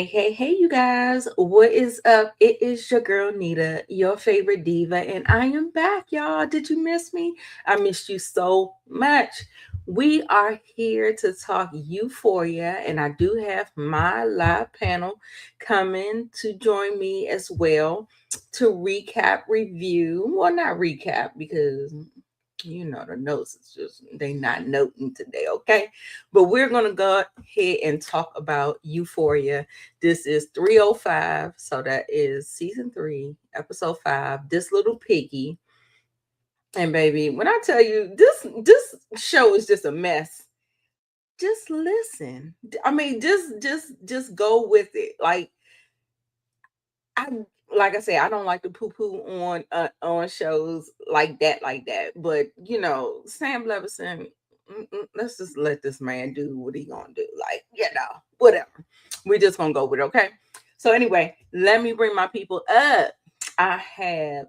Hey, you guys. What is up? It is your girl Nita, your favorite diva, and I am back, y'all. Did you miss me? I missed you so much. We are here to talk Euphoria, and I do have my live panel coming to join me as well to recap, review. Well, not recap because the notes is just they not noting today, okay? But we're gonna go ahead and talk about Euphoria. This is 305, so that is season 3, episode 5. This little piggy. And baby, when I tell you this show is just a mess, just listen. I mean, just go with it. I like I said, I don't like to poo poo on shows like that. But Sam Levinson, let's just let this man do what he gonna do. Whatever. We just gonna go with it, okay? So anyway, let me bring my people up. I have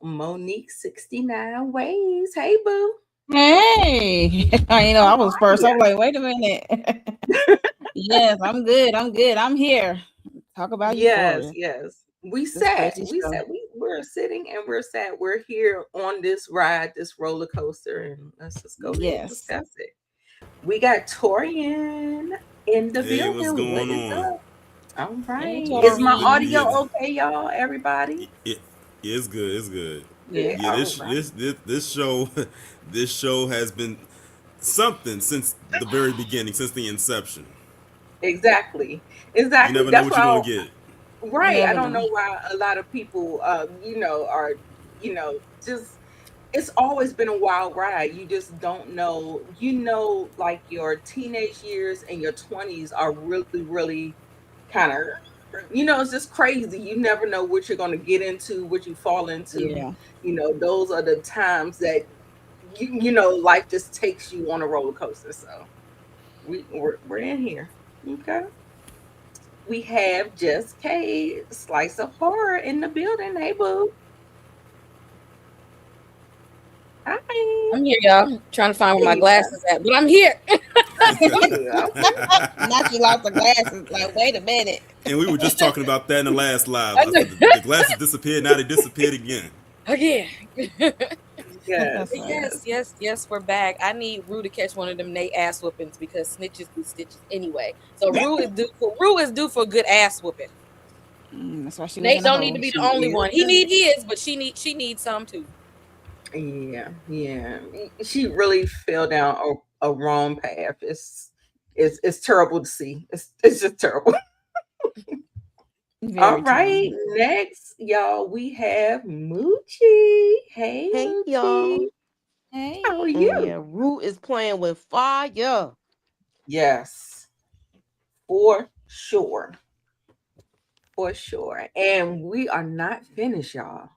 Monique 69 Ways. Hey boo. Hey, I How was are first. you? I'm like, wait a minute. Yes, I'm good. I'm good. I'm here. Talk about Yes, Euphoria. yes. This crazy We show. sat, we're sitting and we're sat. We're here on this ride, this roller coaster, and let's just go ahead and Yes. discuss it. We got Torian in the Hey, what's building. What going is on? up? All Hey, right. Is my Th- Torian. audio yeah, okay, y'all? Everybody? it, it's good. It's good. Yeah. Yeah, Yeah, all this right. this this this show, this show has been something since the very beginning, since the inception. Exactly. You Exactly. never know That's what why you're gonna get. You right. I never don't know. know why a lot of people are, just it's always been a wild ride. You just don't know. Like your teenage years and your 20s are really, really kind of, it's just crazy. You never know what you're going to get into, what you fall into. Yeah. Those are the times that life just takes you on a roller coaster. So we're in here. Okay. We have Just K, Slice of Horror in the building. Hey, boo. Hi. I'm here, y'all. Trying to find where There my you go. glasses at, but I'm here. Yeah. Not you lost the glasses. Like, wait a minute. And we were just talking about that in the last live. I said the glasses disappeared. Now they disappeared again. Again. Yes, That's right. yes. Yes, we're back. I need Rue to catch one of them Nate ass whoopings because snitches do stitches anyway. So Rue is due for a good ass whooping. That's why she was Nate in a don't need to hole. be She the only is one. He too. need his, but she needs some too. Yeah, yeah. She really fell down a wrong path. It's terrible to see. It's just terrible. All Very right, terrible. next, y'all, we have Moochie. Hey, Hey y'all. Moochie. How are Hey. And you? yeah, Root is playing with fire. Yes, for sure. For sure. And we are not finished, y'all.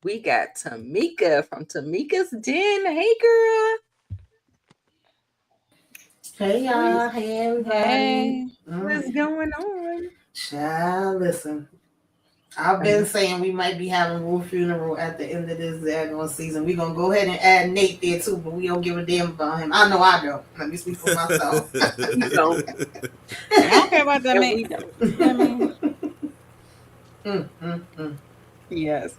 We got Tamika from Tamika's Den. Hey, girl. Hey What's, y'all, hey everybody. Hey. what's going on? Child, listen. I've been saying we might be having Wolf funeral at the end of this daggone season. We're gonna go ahead and add Nate there too, but we don't give a damn about him. I know I don't. Let me speak for myself. We don't, I don't care about that and man. we don't. That man. Mm. Yes.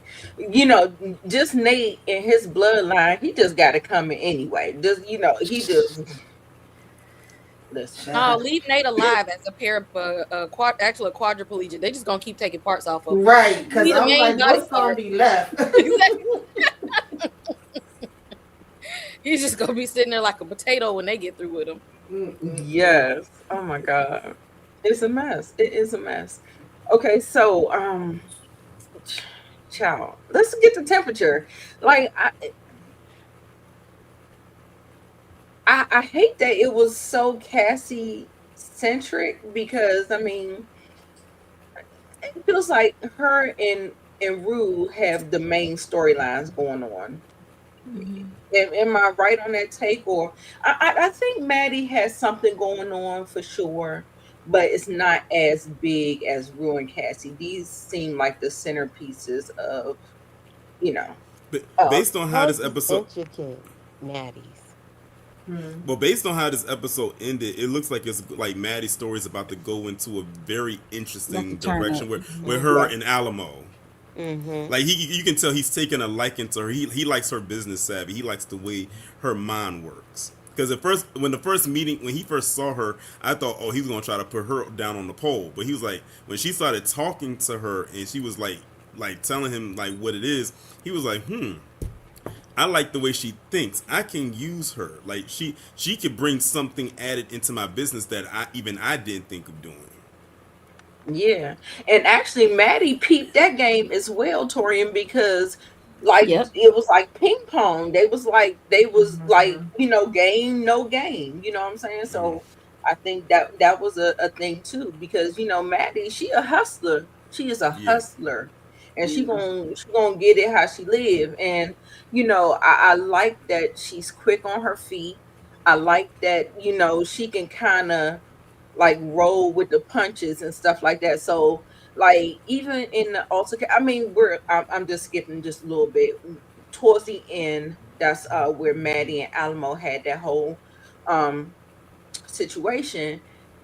Just Nate and his bloodline, he just got to come in anyway. He just, listen. No, Child. leave Nate alive as a pair of actually a quadriplegic. They just gonna keep taking parts off of him. Right, He because need a I'm main like, what's gonna bodyguard. be left? Exactly. He's just gonna be sitting there like a potato when they get through with him. Mm. Yes. Oh my God. It's a mess. It is a mess. Okay, so child, let's get the temperature. Like I hate that it was so Cassie centric because I mean it feels like her and Rue have the main storylines going on. Mhm. Am I right on that take? Or I think Maddie has something going on for sure, but it's not as big as Rue and Cassie. These seem like the centerpieces of, you know, But of based on how Hers this is episode, intricate, Maddie's. Hmm. But based on how this episode ended, it looks like it's like Maddie's story is about to go into a very That's a interesting turn up. direction with Hmm. her Yeah. and Alamo. Mm-hmm. Like you can tell he's taking a liking to her. He likes her business savvy. He likes the way her mind works. Because at first, when the first meeting, when he first saw her, I thought, oh, he was gonna try to put her down on the pole. But he was like, when she started talking to her and she was like telling him like what it is, he was like, I like the way she thinks. I can use her. Like she could bring something added into my business that I didn't think of doing. Yeah. And actually Maddie peeped that game as well, Torian, because like Yep. it was like ping pong. They was like, Hmm. game, no game. You know what I'm saying? Mm, So I think that was a thing too, because Maddie, she a hustler. She is a yeah, hustler. And she Yeah. gonna get it how she live. And I like that she's quick on her feet. I like that, she can kind of like roll with the punches and stuff like that. So like even in the altercation, I mean, I'm just skipping just a little bit towards the end. That's where Maddie and Alamo had that whole um situation.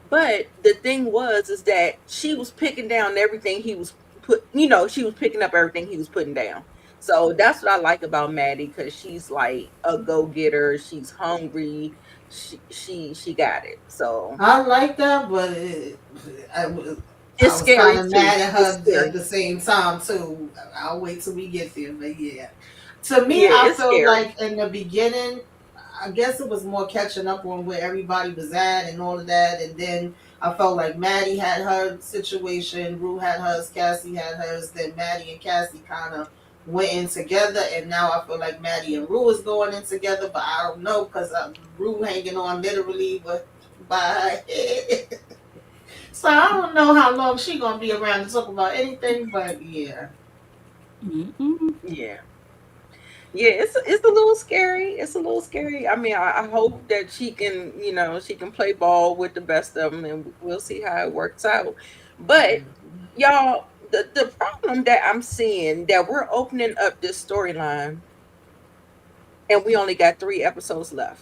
But the thing was is that she was picking down everything he was she was picking up everything he was putting down. So that's what I like about Maddie, because she's like a go-getter. She's hungry. She got it. So I like that, but I it's was kind scary of too. mad at It's her at scary. the same time too. I'll wait till we get there, but yeah. To me, Yeah, I it's feel scary. like in the beginning, I guess it was more catching up on where everybody was at and all of that, and then I felt like Maddie had her situation, Rue had hers, Cassie had hers. Then Maddie and Cassie kind of went in together, and now I feel like Maddie and Rue is going in together, but I don't know because Rue hanging on literally by her head. So I don't know how long she gonna be around to talk about anything, but yeah. Mm-mm. Yeah. Yeah, it's a little scary. It's a little scary. I mean, I hope that she can play ball with the best of them, and we'll see how it works out. But Mhm. y'all, the problem that I'm seeing, that we're opening up this storyline, and we only got 3 episodes left.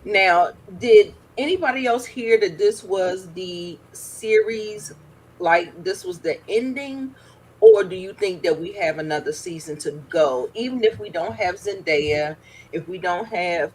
Now, did anybody else hear that this was the series, like this was the ending, or do you think that we have another season to go? Even if we don't have Zendaya, if we don't have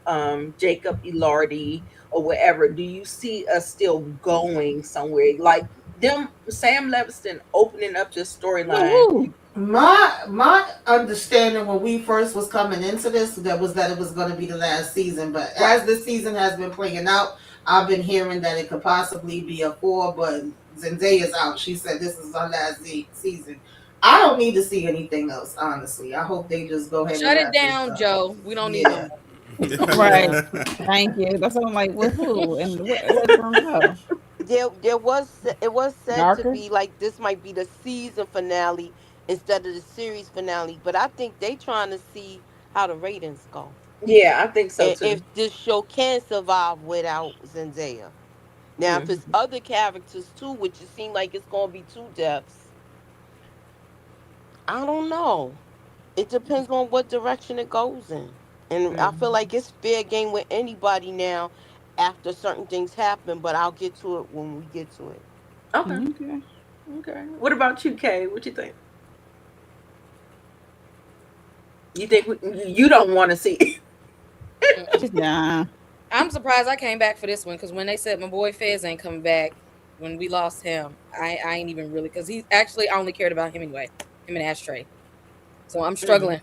Jacob Elordi or whatever, do you see us still going somewhere? Like them Sam Levinson opening up this storyline. Woohoo. My understanding when we first was coming into this that it was going to be the last season, but Right. as the season has been playing out, I've been hearing that it could possibly be a four. But Zendaya's out. She said this is our last season. I don't need to see anything else. Honestly, I hope they just go ahead and Shut it wrap this down, up. Joe. We don't need no Yeah, more. Right. yeah. Thank you. That's what I'm like, woohoo. And where's it gonna go? There was it was said to Darker? be like this might be the season finale instead of the series finale, but I think they trying to see how the ratings go Yeah, I think so and too. if this show can survive without Zendaya. Now, if it's Mhm. other characters too, which it seems like it's gonna be two deaths, I don't know. It depends on what direction it goes in. And I feel Mhm. like it's fair game with anybody now after certain things happen, but I'll get to it when we get to it. Okay. Okay. Okay. What about you, Kay? What you think? You think you don't want to see? Mm-mm. Just nah. I'm surprised I came back for this one because when they said my boy Fez ain't coming back, when we lost him, I ain't even really, because he actually, I only cared about him anyway, him and Ashtray. So I'm Mhm. struggling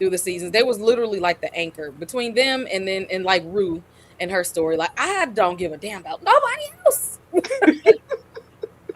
through the seasons. They was literally like the anchor between them and like Rue and her story. Like I don't give a damn about nobody else.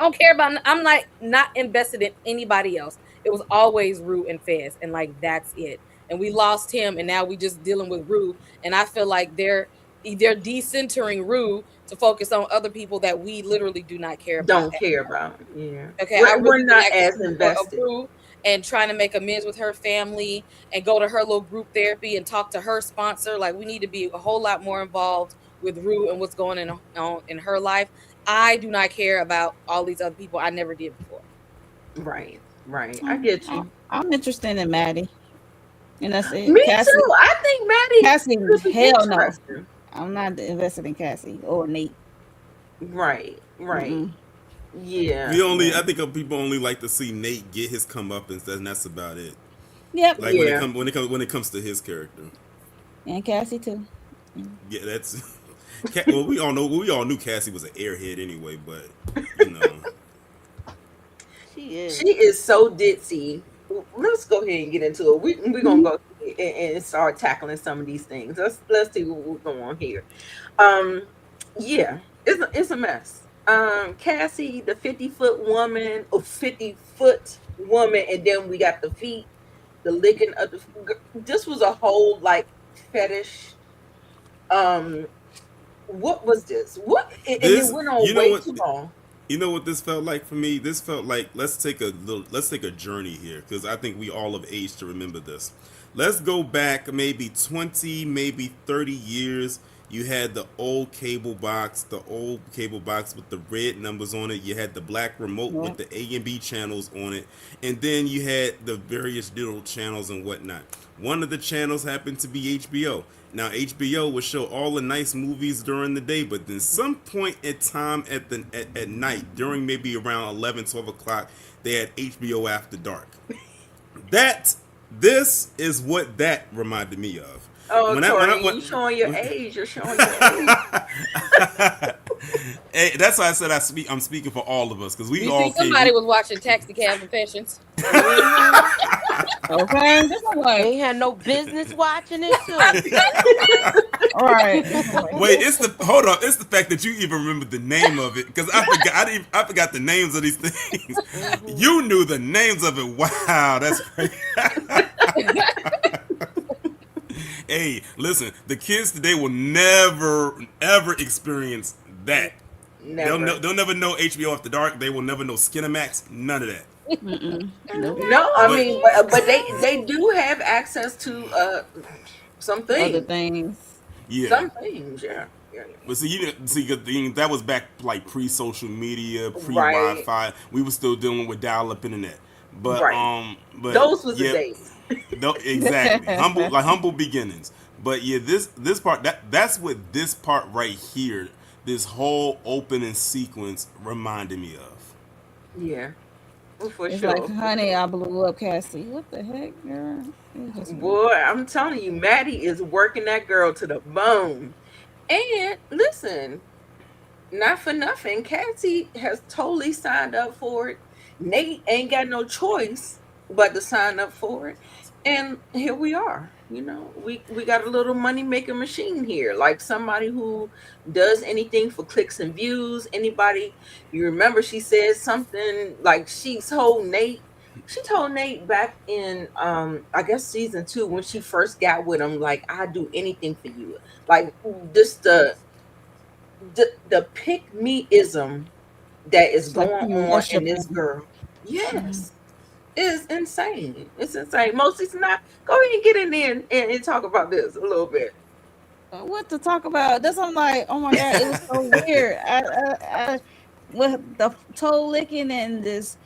I don't care about. I'm like not invested in anybody else. It was always Rue and Fez, and like that's it. And we lost him, and now we just dealing with Rue. And I feel like they're decentering Rue to focus on other people that we literally do not care about. Don't care about. Yeah. Okay, I We're really would not like to as see more of invested. Rue and trying to make amends with her family and go to her little group therapy and talk to her sponsor. Like we need to be a whole lot more involved with Rue and what's going on in her life. I do not care about all these other people I never did before. Right. Right. I I'm, get I'm you. I'm interested in Maddie. And that's it. Me too. I think Maddie Cassie, could be hell no. interesting. I'm not invested in Cassie or Nate. Right, right. Mm-mm. Yeah, We only, yeah, I think people only like to see Nate get his comeuppance, and that's about it. Yep. Like yeah. when it comes to his character, And Cassie too. Mm. yeah, that's. Well, we all knew Cassie was an airhead anyway, but you know, She She is. is so ditzy. Let's go ahead and get into it. We're gonna go and start tackling some of these things. Let's see what we're going on here. Um, yeah, it's a mess. Cassie, the 50-foot woman, or 50-foot woman, and then we got the feet, the licking of the. This was a whole like fetish. Um, what was this? What? And it this, went on you know way what, too long. you know what this felt like for me. This felt like let's take a journey here because I think we all of age to remember this. Let's go back maybe 20, maybe 30 years. You had the old cable box with the red numbers on it. You had the black remote with Yep. the A and B channels on it, and then you had the various digital channels and whatnot. One of the channels happened to be HBO. Now HBO would show all the nice movies during the day, but then some point in time at night, during maybe around 11, 12 o'clock, they had HBO After Dark. That this is what that reminded me of. Oh, When Tori, you showing your age. You're showing your age. Hey, that's why I said I'm speaking for all of us because we You all see, came. somebody was watching Taxi Cab Confessions. Hmm. Okay. Just I'm like, Ain't had no business watching it too. all right. Wait, it's the hold up. It's the fact that you even remember the name of it because I forgot. I forgot the names of these things. Hmm. You knew the names of it. Wow, that's crazy. Hey, listen, the kids today will never ever experience that. Never. They'll never know HBO After Dark. They will never know Skinamax. None of that. Mm-mm. Nope. No, I But mean, but they do have access to some Other things. things. yeah, Some things, yeah. Yeah, but see, you didn't see 'cause that was back like pre-social media, yeah. Right, pre-Wi-Fi. We were still dealing with dial-up internet. right. But Those was the yeah, days. no, exactly. Humble beginnings. But yeah, this part that's what this part right here, this whole opening sequence reminded me of. Yeah, for It's like, sure, for honey, sure. I blew up Cassie. What the heck, girl? It's just weird. Boy, I'm telling you, Maddie is working that girl to the bone. And listen, not for nothing, Cassie has totally signed up for it. Nate ain't got no choice but to sign up for it. And here we are. We got a little money making machine here. Like somebody who does anything for clicks and views. Anybody, you remember she said something like she told Nate back in I guess season 2 when she first got with him, like, I do anything for you. Like just the pick me ism that is It's like going you on in worship this him. girl. Mhm. Yes, it's insane. It's insane. Mostly's not. Go ahead and get in there and talk about this a little bit. What to talk about? That's I'm like, oh my god, it was so weird. With the toe licking and this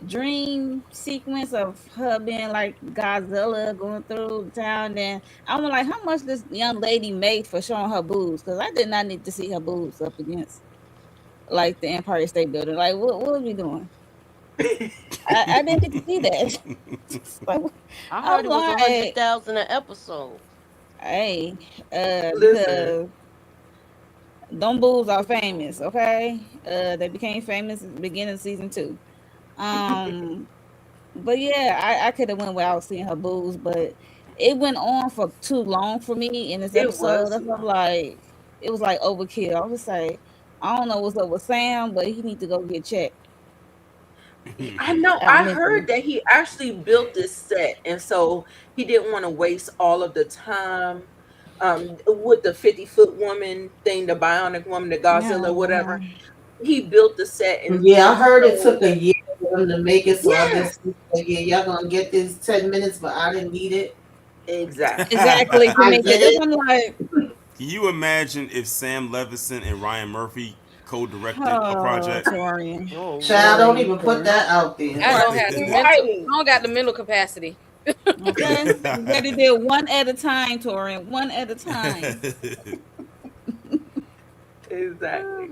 dream sequence of her being like Godzilla going through town. Then I'm like, how much this young lady made for showing her boobs? Because I did not need to see her boobs up against like the Empire State Building. Like, what are we doing? I didn't need to see that. Like, I I'm heard it was a hundred like, thousand an episode. hey, Listen, because them boobs are famous, okay? They became famous at the beginning of season 2. Um, but yeah, I could have went without seeing her boobs, but it went on for too long for me in this it episode. was That's too what I'm long. like, it was like overkill. I was like, I don't know what's up with Sam, but he need to go get checked I know. out I heard mentally. that he actually built this set, and so he didn't want to waste all of the time with the 50-foot woman thing, the bionic woman, the Godzilla, No, whatever. He built the set, Yeah, I and heard it so took a year for them to make it, so I yes, guess yeah, y'all gonna get this 10 minutes, but I didn't need it. exactly. exactly to I make it. get That's it. what I'm like, Can you imagine if Sam Levinson and Ryan Murphy co-directed a oh, project? Torian, Oh Child, don't Lord. even put that out there. I Right, don't have the mental. right. I don't got the mental capacity. okay, you better do one at a time, Torian, one at a time. Exactly.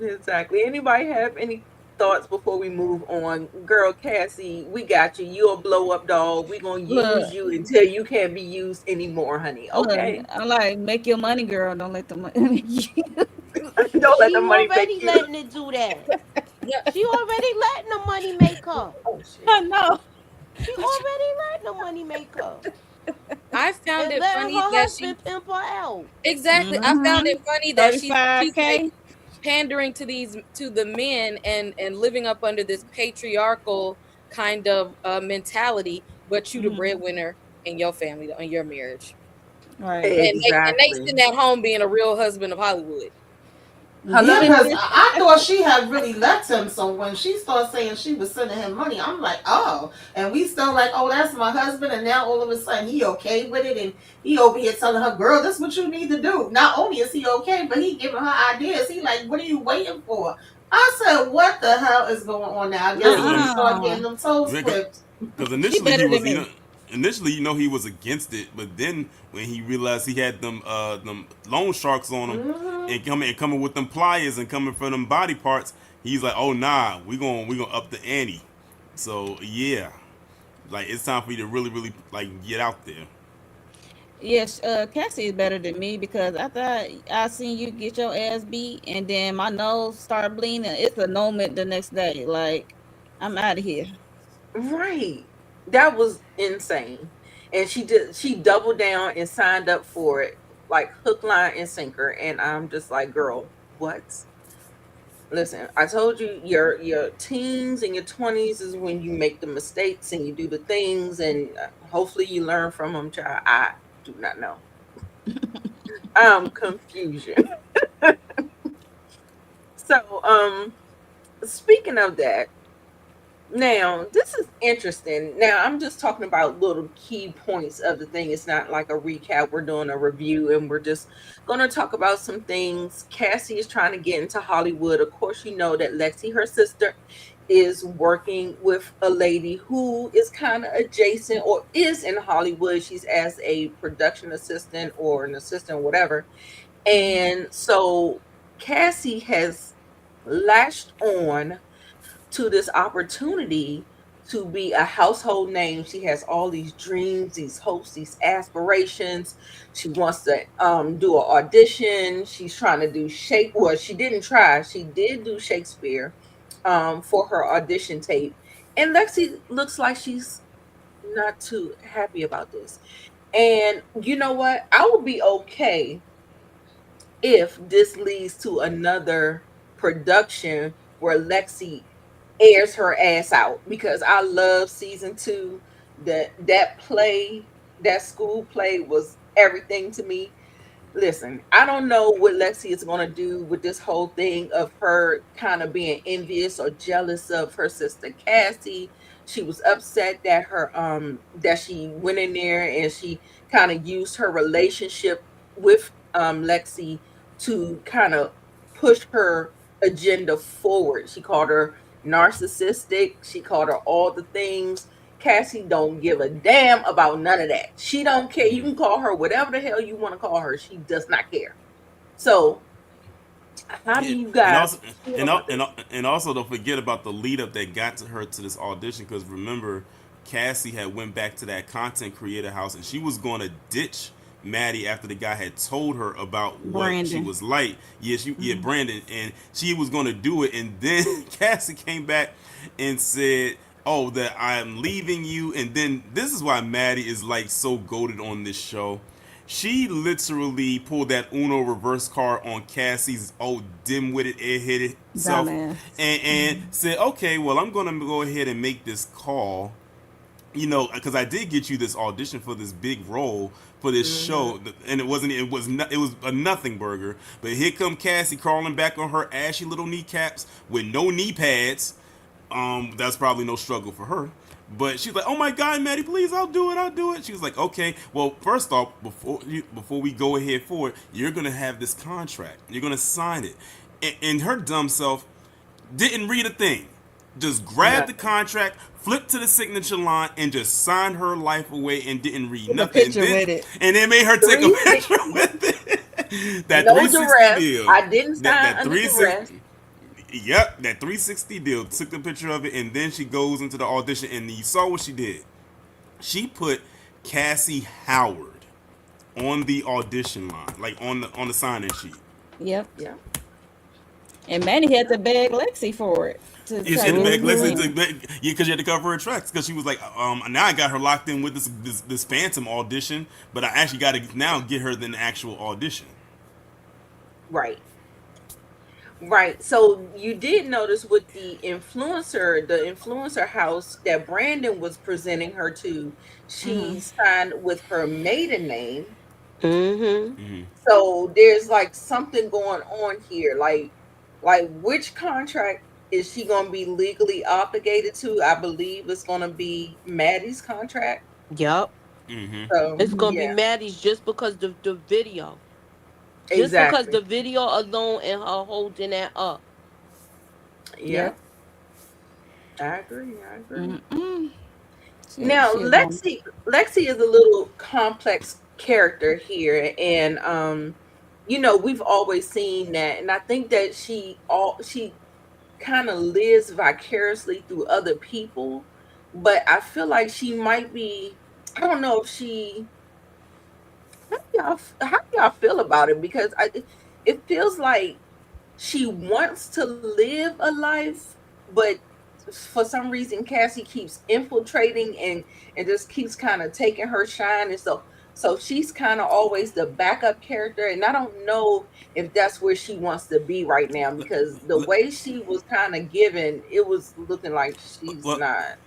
Exactly. Anybody have any thoughts before we move on? Girl, Cassie, we got you. You're a blow up dog. We're gonna use Look, you until you can't be used anymore, honey. look. Okay. I like make your money, girl. Don't let the money make you. Don't let She the money make already you. letting it do that. Yeah, She already letting the money make her. Oh shit. I know. She already letting the money make her. I found And it letting funny her that she husband pimp her out. exactly. I found Mm-hmm. it funny that she's like 35K. pandering to these to the men and living up under this patriarchal kind of mentality, but you the Mm-hmm. breadwinner in your family in your marriage, Right. and they Exactly. sitting at home being a real husband of Hollywood. Yeah, Hello? because I thought she had really left him. So when she started saying she was sending him money, I'm like, oh. And we still like, oh, that's my husband. And now all of a sudden he okay with it. And he over here telling her, girl, this is what you need to do. Not only is he okay, but he giving her ideas. He like, what are you waiting for? I said, what the hell is going on now? I guess Because he just Listen, started Uh-uh. getting them toes clipped. She initially he better than was, me. he was against it, but then when he realized he had them loan sharks on him Hmm. and coming with them pliers and coming for them body parts, he's like, oh nah, we gonna up the ante. So yeah, like it's time for you to really like get out there. Yes, Cassie is better than me because I thought I seen you get your ass beat and then my nose start bleeding. It's a moment the next day. Like I'm out of here. right. That was insane. And she doubled down and signed up for it like hook, line, and sinker. And I'm just like, girl, what? Listen, I told you your teens and your 20s is when you make the mistakes and you do the things and hopefully you learn from them, child. I do not know. Confusion. So, speaking of that, now this is interesting. Now I'm just talking about little key points of the thing. It's not like a recap. We're doing a review and we're just gonna talk about some things. Cassie is trying to get into Hollywood. Of course, you know that Lexi, her sister, is working with a lady who is kind of adjacent or is in Hollywood. She's as a production assistant or an assistant, whatever. And so Cassie has latched on to this opportunity to be a household name. She has all these dreams, these hopes, these aspirations. She wants to do an audition. She's trying to do Shake. Well, she didn't try. She did do Shakespeare for her audition tape. And Lexi looks like she's not too happy about this. And you know what? I would be okay if this leads to another production where Lexi airs her ass out because I love season two. That play, that school play was everything to me. Listen, I don't know what Lexi is going to do with this whole thing of her kind of being envious or jealous of her sister Cassie. She was upset that that she went in there and she kind of used her relationship with Lexi to kind of push her agenda forward. She called her narcissistic. She called her all the things. Cassie don't give a damn about none of that. She don't care. You can call her whatever the hell you want to call her. She does not care. So, how do Yeah, you and guys also feel about this? and also don't forget about the lead up that got to her to this audition because remember, Cassie had went back to that content creator house and she was going to ditch Maddie after the guy had told her about what she Brandon. was like. Yeah, Brandon, and she was going to do it, and then Cassie came back and said, "Oh, that I'm leaving you." And then this is why Maddie is like so goaded on this show. She literally pulled that Uno reverse card on Cassie's old dim-witted, airheaded self, Dumbass. and said, "Okay, well, I'm gonna go ahead and make this call. Because I did get you this audition for this big role for this Hmm. show, and it was a nothing burger. But here come Cassie crawling back on her ashy little kneecaps with no knee pads. That's probably no struggle for her. But she's like, "Oh my God, Maddie, please, I'll do it." She was like, "Okay, well, first off, before we go ahead forward, you're gonna have this contract. You're gonna sign it." And her dumb self didn't read a thing. Just grabbed the Nothing. contract, flipped to the signature line, and just signed her life away and didn't read Took a nothing. picture with it. And then made her take a Three picture pictures. with it. That No 360 duress. deal. I didn't sign That under duress. 360. Yep, that 360 deal. Took the picture of it, and then she goes into the audition, and you saw what she did. She put Cassie Howard on the audition line, like on the sign-in sheet. Yep. Yeah. And Manny had to beg Lexi for it to Yeah, she try had to to get beg him Leslie Mm-hmm. in. yeah, because she had to cover her tracks because she was like, now I got her locked in with this Phantom audition, but I actually got to now get her the actual audition. Right. Right. So you did notice with the influencer house that Brandon was presenting her to, Mm-hmm. she signed with her maiden name. Mm-hmm. Hmm. So there's like something going on here. Like which contract is she gonna be legally obligated to? I believe it's gonna be Maddie's contract. Yep. Hmm. So It's gonna be yeah, Maddie's just because the video. Just because exactly. the video alone and her holding that up. Yeah, Yep. I agree. I agree. Mm-mm. Now, She won. Lexi is a little complex character here, and we've always seen that, and I think that she kind of lives vicariously through other people, but I feel like she might be. I don't know if she. How do y'all feel about it? Because it feels like she wants to live a life, but for some reason Cassie keeps infiltrating and just keeps kind of taking her shine, and so she's kind of always the backup character, and I don't know if that's where she wants to be right now, because the way she was kind of given, it was looking like she's Well, not.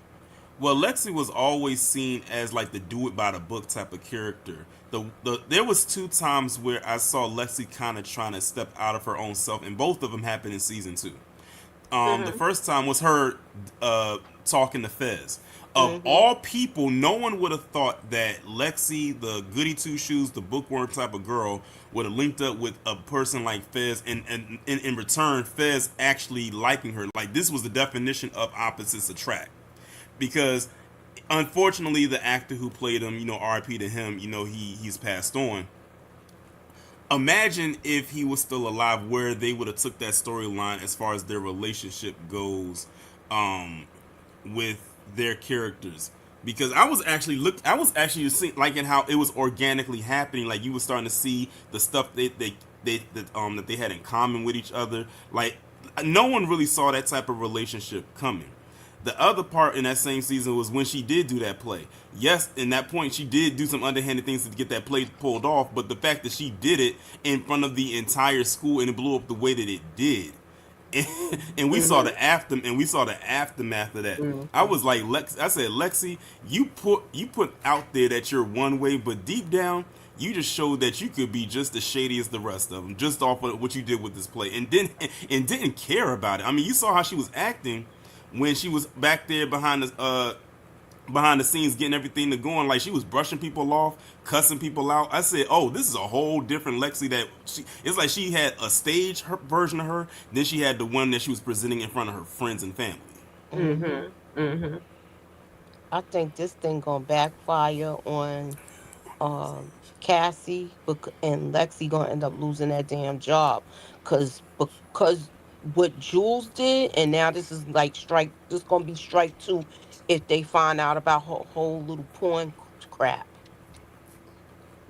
Lexi was always seen as like the do it by the book type of character. There was two times where I saw Lexi kind of trying to step out of her own self, and both of them happened in season two. The Hmm. first time was her talking to Fez. Of Mm-hmm. all people, no one would have thought that Lexi, the goody two shoes, the bookworm type of girl, would have linked up with a person like Fez, and in return, Fez actually liking her. Like this was the definition of opposites attract, because unfortunately, the actor who played him, R.I.P. to him, he's passed on. Imagine if he was still alive, where they would have took that storyline as far as their relationship goes, um, with their characters. Because I was actually seeing, like, in how it was organically happening. Like you were starting to see the stuff that they had in common with each other. Like no one really saw that type of relationship coming. The other part in that same season was when she did do that play. Yes, in that point she did do some underhanded things to get that play pulled off, but the fact that she did it in front of the entire school and it blew up the way that it did, and we saw Hmm. the aftermath of that. I Hmm. was like, I said, Lexi, you put out there that you're one way, but deep down you just showed that you could be just as shady as the rest of them, just off of what you did with this play, and didn't care about it. I mean, you saw how she was acting when she was back there behind the scenes getting everything to going. Like she was brushing people off, cussing people out. I said, "Oh, this is a whole different Lexi." It's like she had a stage version of her, then she had the one that she was presenting in front of her friends and family. Mm-hmm. Hmm. Hmm. I think this thing gonna backfire on Cassie, and Lexi gonna end up losing that damn job, because what Jules did, and now this is like strike. This gonna be strike two if they find out about her whole little porn crap.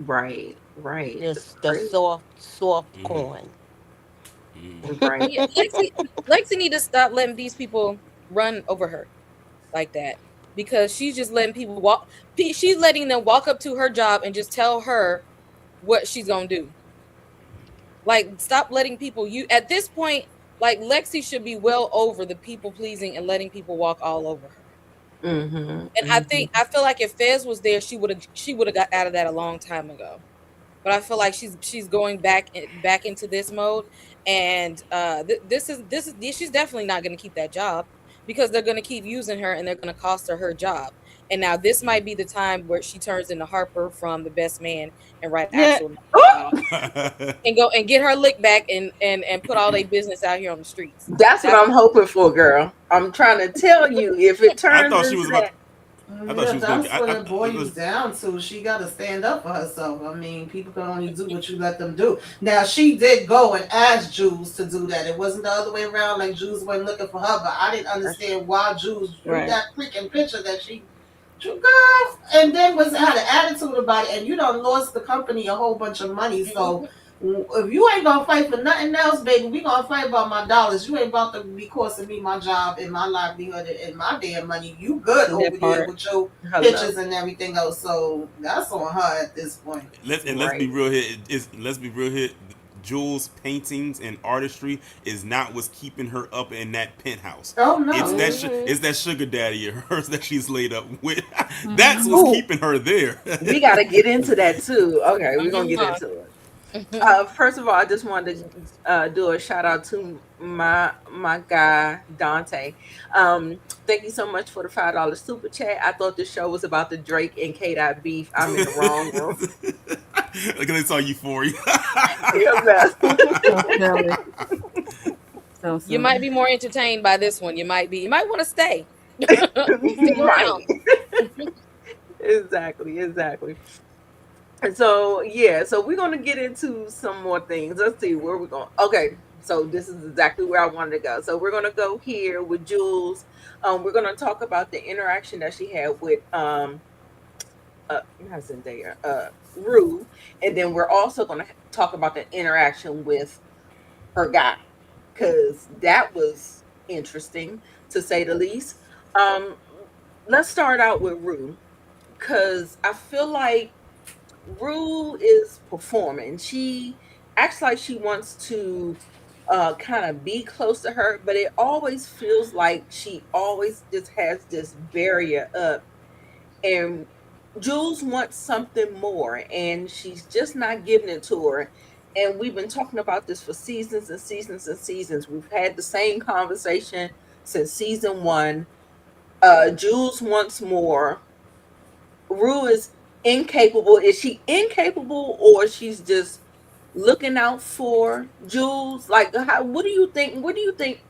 Right. Right. It's This the crazy. soft Mm-hmm. corn. Mm-hmm. Right. Yeah, Lexi need to stop letting these people run over her like that, because she's just letting people walk. She's letting them walk up to her job and just tell her what she's gonna do. Like, stop letting people. You at this point, like Lexi should be well over the people pleasing and letting people walk all over her. Hmm. And Hmm. I feel like if Fez was there, she would have got out of that a long time ago. But I feel like she's going back into this mode, and she's definitely not going to keep that job, because they're going to keep using her and they're going to cost her job. And now this might be the time where she turns into Harper from The Best Man and write Yeah. actual Oh, and go and get her lick back and put all their business out here on the streets. that's what That's I'm hoping for, girl. I'm trying to tell you, if it I turns thought she was into about. that. I thought Yeah, she was gonna that's get. what I, it boils let's, down to. She got to stand up for herself. I mean, people can only do what you let them do. Now, she did go and ask Jules to do that. It wasn't the other way around, like Jules wasn't looking for her, but I didn't understand why Jules drew Right. that freaking picture that she drew, girl, and then was had an attitude about it, and you done lost the company a whole bunch of money. So, Mhm. if you ain't gonna fight for nothing else, baby, we gonna fight about my dollars. You ain't about to be costing me my job and my livelihood and my damn money. You good over That there part. with your Hello. pictures and everything else. So that's on her at this point. let's be Right. real here. Let's be real here. Jules' paintings and artistry is not what's keeping her up in that penthouse. Oh It's no. Hmm. it's that sugar daddy of hers that she's laid up with. That's Mm-hmm. what's Ooh, keeping her there. we got to get into that too. Okay, we're gonna get Mhm. into it. First of all, I just wanted to do a shout out to my guy Dante. Thank you so much for the $5 super chat. I thought the show was about the Drake and K Dot beef. I'm in the wrong room. Like they saw Euphoria. Yeah, man. So silly. So You silly. might be more entertained by this one. You might want to stay. Stick Right. around. Exactly. Exactly. And so yeah, so we're gonna get into some more things. Let's see where we're going. Okay, so this is exactly where I wanted to go. So we're gonna go here with Jules. We're gonna talk about the interaction that she had with not Zendaya, Rue, and then we're also gonna talk about the interaction with her guy because that was interesting to say the least. Um, let's start out with Rue because I feel like Rue is performing. She acts like she wants to kind of be close to her, but it always feels like she always just has this barrier up. And Jules wants something more, and she's just not giving it to her. And we've been talking about this for seasons and seasons and seasons. We've had the same conversation since season one. Jules wants more. Rue is incapable. Is she incapable or she's just looking out for Jules? Like how what do you think? What do you think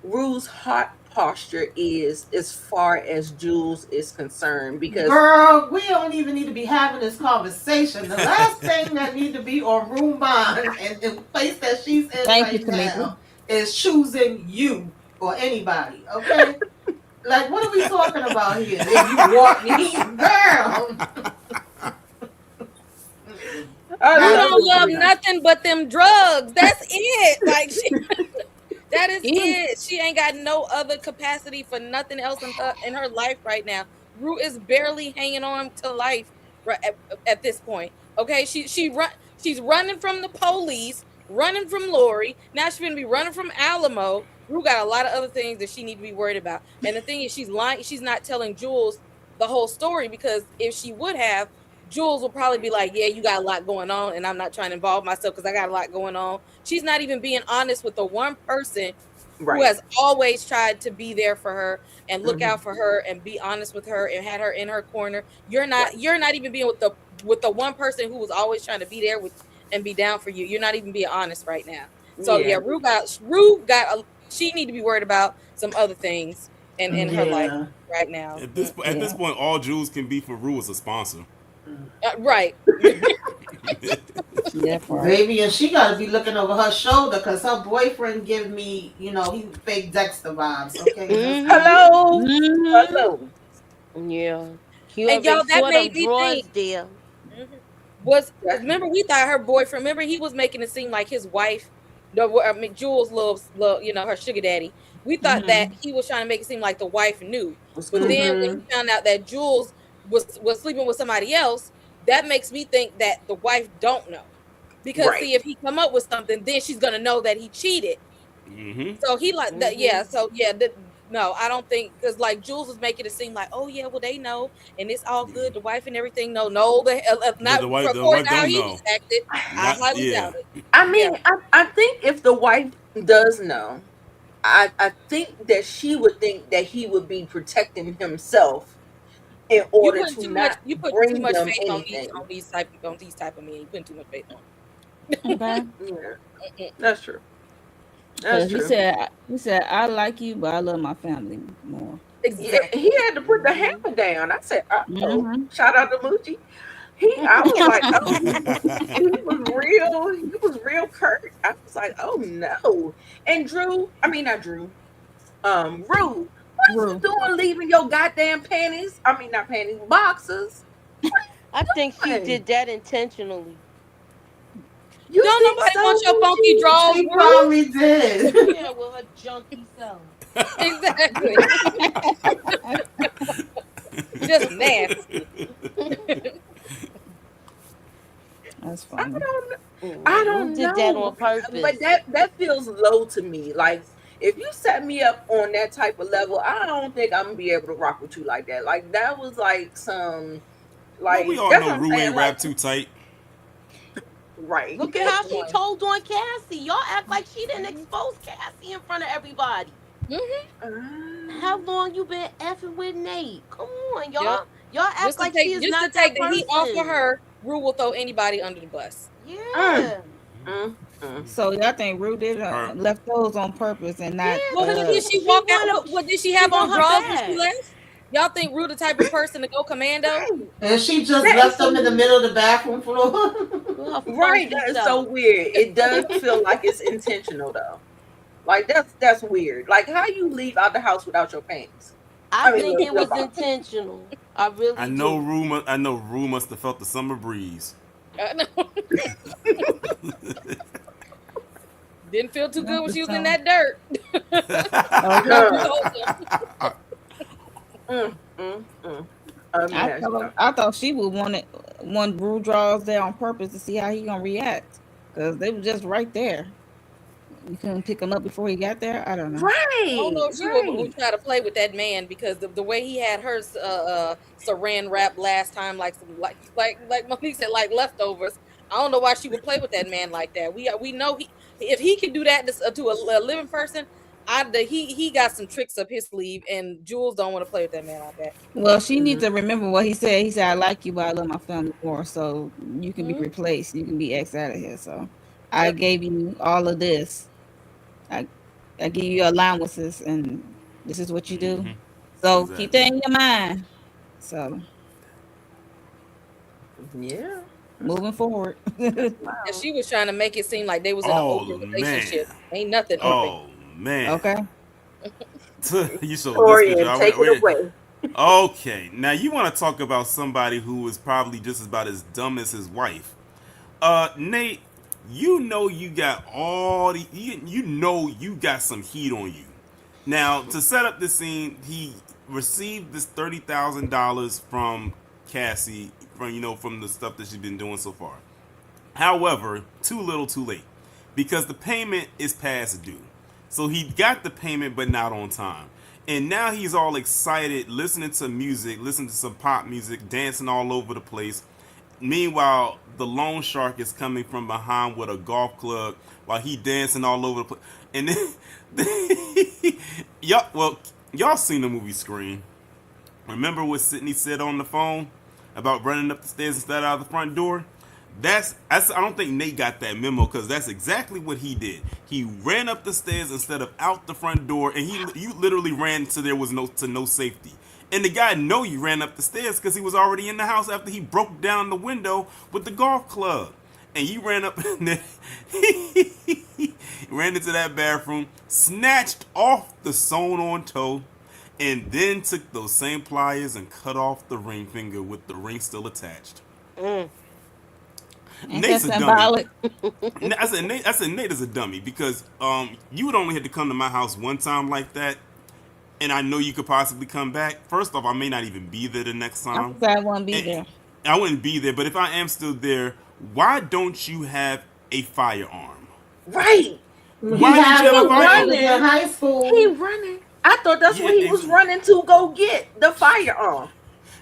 Rue's heart posture is as far as Jules is concerned? Because Girl, we don't even need to be having this conversation. The last thing that need to be on room mind and the place that she's in Thank you, right Tamika. now is choosing you or anybody. Okay? Like, what are we talking about here? If you want me, girl. I Rue love don't it, love Absolutely Tamika. not. nothing but them drugs. That's it. Like that is Even it. She ain't got no other capacity for nothing else in her life right now. Rue is barely hanging on to life right at this point. Okay, she's running from the police, running from Lori. Now she's gonna be running from Alamo. Rue got a lot of other things that she need to be worried about. And the thing is, she's lying. She's not telling Jules the whole story because if she would have, Jules will probably be like, "Yeah, you got a lot going on, and I'm not trying to involve myself because I got a lot going on." She's not even being honest with the one person who Right. has always tried to be there for her and look Hmm. out for her and be honest with her and had her in her corner. You're not Right. you're not even being with the one person who was always trying to be there with and be down for you. You're not even being honest right now. So yeah, Yeah. she need to be worried about some other things in her life Yeah. right now. At this yeah. point, all Jules can be for Rue is a sponsor. Right. That part. Baby, and she got to be looking over her shoulder because her boyfriend give me, he fake Dexter vibes. Okay, just Hmm. Hello. Mm-hmm. Hello. Yeah. You And already y'all, that saw them made me think. drawers there. Mhm. Was That, remember we thought her boyfriend? Remember he was making it seem like his wife. No, I mean Jules loves love, her sugar daddy. We thought that Mm-hmm. he was trying to make it seem like the wife knew, was but cool. then when mm-hmm. he found out that Jules was sleeping with somebody else, that makes me think that the wife don't know. Because Right. see, if he come up with something, then she's gonna know that he cheated. Hmm. So he like that, Hmm. yeah. So yeah, no, I don't think because like Jules was making it seem like, oh yeah, well they know and it's all good. The wife and everything, no, not The according wife to how don't he know. just acted. I Not highly yeah. doubt it. I Yeah, mean, I think if the wife does know, I think that she would think that he would be protecting himself in order to not you putting too bring much them faith anything. on these type of men. You putting too much faith on. Okay. Yeah, Mm-mm. that's true. That's Cause he true. said he said I like you, but I love my family more. Yeah, Exactly. he had to put the hammer down. I said, "Oh, Mm-hmm. shout out to Moochie." I was like, "Oh, he was real curt." I was like, "Oh no." And Drew, I mean not Drew, Rue, what is Rue. you doing leaving your goddamn panties? I mean not panties, boxes. I think she Doing? did that intentionally. You Don't think nobody want so, your funky Moochie? draws, She Rue. probably did. Yeah, with her junky self. Exactly. Just nasty. That's I funny. don't I Mm, Rue don't did that know, on but purpose. that feels low to me. Like if you set me up on that type of level, I don't think I'm gonna be able to rock with you like that. Like that was like some Well, we like all that's know what I'm Rue saying. ain't Like wrapped too tight. right, Look at that's how she one. told on Cassie. Y'all act like she didn't expose Cassie in front of everybody. Hmm. How Um, long you been effing with Nate? Come on, Yep. y'all. Y'all act like she is Just to not take that the heat off of person. her, Rue will throw anybody under the bus. mm, Yeah. mm. So y'all think Rue did Her left those on purpose and not Yeah, Well, cause did she she walk out? wanna What did she she have on want her drawers when she bags. left? Y'all think Rue the type of person to go commando? Right. And she just That is left so them in the weird. middle of the bathroom floor. With her Right, funky that is so self. weird. It does feel like it's intentional though. Like that's weird. Like how you leave out the house without your pants? I I mean think it your was box. intentional. I really do. I know Rue must have felt the summer breeze. No. Didn't feel too good not when the she was in summer. that dirt. Okay. Truth be Uh, told. mm. A mess. I thought she would want Rue draws there on purpose to see how he gonna react. Because they were just right there. You couldn't pick him up before he got there. I don't know. I don't Right, know if she would right. try to play with that man because the way he had her saran wrap last time, like some like Monique said, like leftovers. I don't know why she would play with that man like that. We know he if he can do that to a living person, he got some tricks up his sleeve, and Jules don't want to play with that man like that. Well, she needs Mhm. to remember what he said. He said, "I like you, but I love my family more." So you can be Hmm. replaced. You can be X out of here. So I Yep. gave you all of this. I I give you allowances, and this is what you do. So keep that Exactly. in your mind. So Yeah, moving forward. that's And loud. she was trying to make it seem like they was in an Oh open man. relationship. Ain't nothing open. Oh man. Okay. You showed this picture. Torian, take it away. Okay, now you want to talk about somebody who is probably just about as dumb as his wife. Nate, you know you got all the you know you got some heat on you. Now to set up the scene, he received this $30,000 from Cassie from from the stuff that she's been doing so far. However, too little, too late, because the payment is past due. So he got the payment, but not on time. And now he's all excited, listening to music, listening to some pop music, dancing all over the place. Meanwhile, the loan shark is coming from behind with a golf club while he dancing all over the place. And then, y'all seen the movie Scream. Remember what Sydney said on the phone about running up the stairs instead out of the front door? I don't think Nate got that memo because that's exactly what he did. He ran up the stairs instead of out the front door, and you literally ran to there was no safety. And the guy know you ran up the stairs because he was already in the house after he broke down the window with the golf club. And you ran up in there, ran into that bathroom, snatched off the sewn on toe, and then took those same pliers and cut off the ring finger with the ring still attached. Mm. Ain't that Nate's a dummy. symbolic? I said Nate is a dummy because you would only have to come to my house one time like that, and I know you could possibly come back. First off, I may not even be there the next I time. forgot I won't be And there. I wouldn't be there, but if I am still there, why don't you have a firearm? Right. He Why don't had you have a one when he firearm? was in Running. high He school. running. I thought that's Yeah, what he was running to go get the firearm.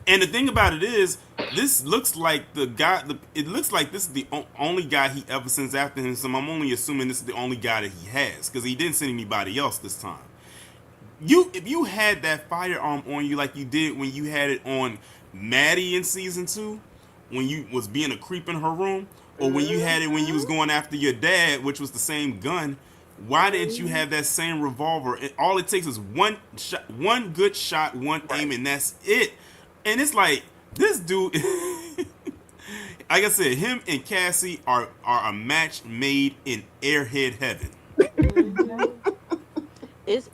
and the thing about it is, this looks like the guy. It looks like this is the only guy he ever sends after him. So I'm only assuming this is the only guy that he has because he didn't send anybody else this time. If you had that firearm on you like you did when you had it on Maddie in season 2, when you was being a creep in her room, or when you had it when you was going after your dad, which was the same gun, Why didn't you have that same revolver? And all it takes is one shot, one good shot, one aim, Right. and that's it. And it's like this dude. Like I said, him and Cassie are a match made in airhead heaven. Hmm.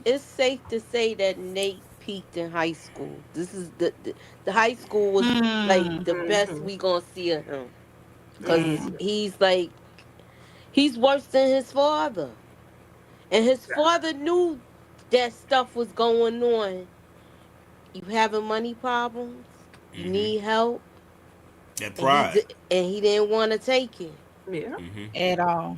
It's safe to say that Nate peaked in high school. This is the high school was like Mm. the best Mm-hmm. we gonna see of him, cause Mm-hmm. he's worse than his father, and his father knew that stuff was going on. You having money problems, you Mm-hmm. need help, That and he pride. and he didn't want to take it. Yeah. Mm-hmm. At all.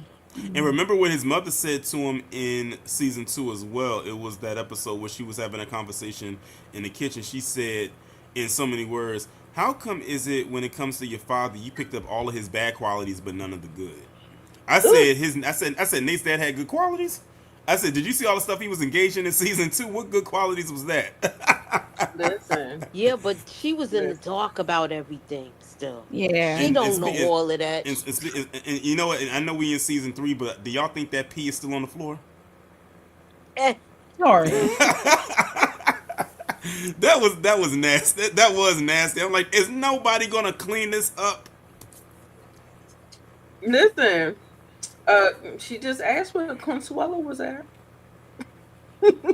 And Mm. remember what his mother said to him in season 2 as well. It was that episode where she was having a conversation in the kitchen. She said, in so many words, "How come is it when it comes to your father, you picked up all of his bad qualities but none of the good?" I Ooh, said I said Nate's dad had good qualities. I said, did you see all the stuff he was engaged in season 2? What good qualities was that? listen, Yeah, but she was in the listen. dark about everything. Still, Yeah. she and, don't know all of that. and you know what? And I know we in season 3, but do y'all think that pee is still on the floor? Eh, Sorry. That was nasty. That was nasty. I'm like, is nobody gonna clean this up? Listen. She just asked where Consuelo was at.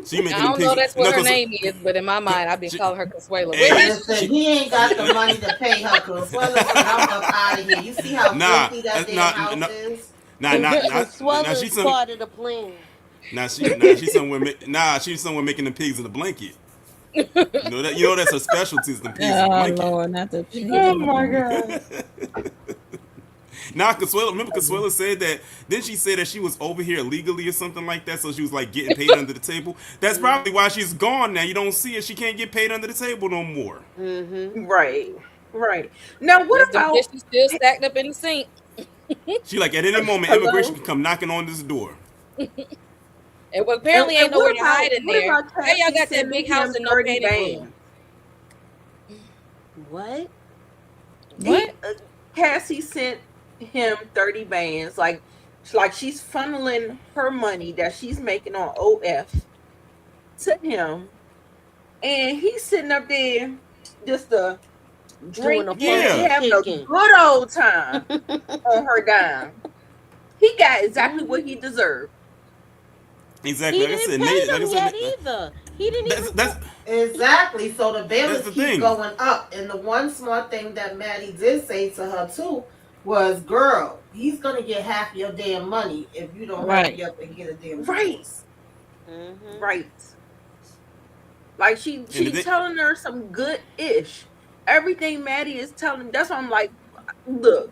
She making I them don't know pigs. that's No, what her cause name is, but in my mind, I've been she, calling her Consuelo. Where hey, is Listen, she? he ain't got the money to pay her. Consuelo said, I'm up out of here. You see how nah, filthy that damn nah, house nah, is? nah, nah, nah, Consuelo nah. is part of the plan. She's somewhere. She's somewhere making them pigs in the blanket. You know that's her specialty is the pigs in the Oh blanket. Lord, not the pigs Oh in the my blanket. god. Nah, Consuelo. Remember, Consuelo said that. Didn't she say that she was over here illegally or something like that? So she was like getting paid under the table. That's probably why she's gone now. You don't see her. She can't get paid under the table no more. Mm-hmm. Right. Right. Now, what Yes, them about dishes still stacked up in the sink. She like at any moment, immigration hello? can come knocking on this door. And well, apparently And ain't nowhere to hide in what there. about How y'all Cassie got that sending big house him and no 30 panic room? bands? What? He What? Cassie sent him 30 bands. Like she's funneling her money that she's making on OF to him, and he's sitting up there just Doing a drinking and Yeah, funky having a chicken. good old time on her dime. He got exactly what he Hmm. deserved. exactly. He Like I didn't said, pay Nate. Like I them yet said, either. He didn't that's even that's put. Exactly. So the that's bills the keep thing. going up. And the one smart thing that Maddie did say to her too was, girl, he's gonna get half your damn money if you don't Right. hurry up and get a damn Right, divorce. Hmm. right. Like And the she thing, telling her some good ish. Everything Maddie is telling me. That's why I'm like, look,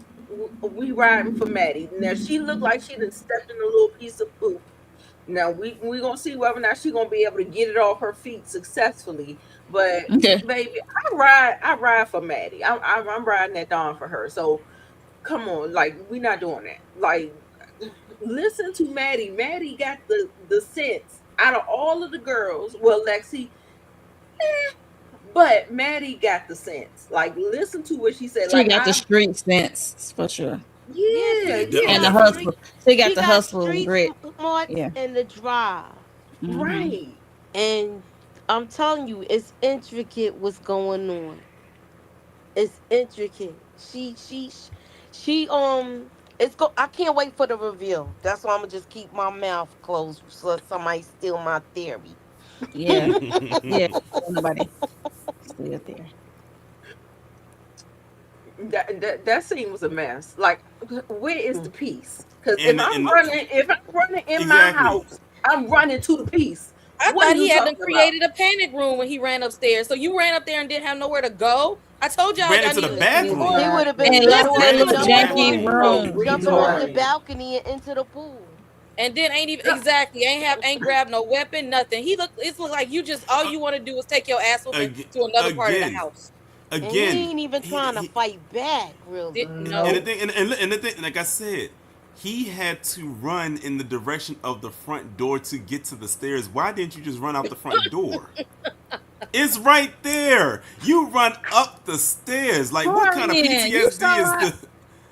we riding for Maddie. Now she looked like she done stepped in a little piece of poop. Now we gonna see whether or not she gonna be able to get it off her feet successfully. But Okay. baby, I ride for Maddie. I'm riding that dawn for her. So come on, like we not doing that. Like listen to Maddie. Maddie got the sense out of all of the girls. Well, Lexi, but Maddie got the sense. Like listen to what she said. She Like got the I street sense for sure. Yeah, yeah, oh, And the yeah. definitely. hustle. She got she the got hustle and street grit. smarts Yeah. and the drive. Hmm. Right. And I'm telling you, it's intricate what's going on. It's intricate. She it's go I can't wait for the reveal. That's why I'm gonna just keep my mouth closed so somebody steal my theory. Yeah. Yeah. Don't nobody still there. That scene was a mess. Like, where is the Mm. peace? Because and if I'm running in my exactly. house, I'm running to the peace. I What are thought he you had done talking about? created a panic room when he ran upstairs. So you ran up there and didn't have nowhere to go. I told y'all Ran y'all into the needed Yeah, to he move. He bathroom. would lied. have been And better left off Ran that into little the janky bathroom. room. jumping off the Retarded. balcony and into the pool. And then ain't grabbed no weapon, nothing. It's looked like you just all Uh, you want to do is take your ass whooping ag- to another part of the again, house. And he again. ain't even He, trying to he fight back, Did really. and no. the Nope. thing, and the thing, like I said, he had to run in the direction of the front door to get to the stairs. Why didn't you just run out the front door? It's right there. You run up the stairs. Like, what kind of Carmen, you PTSD is saw the?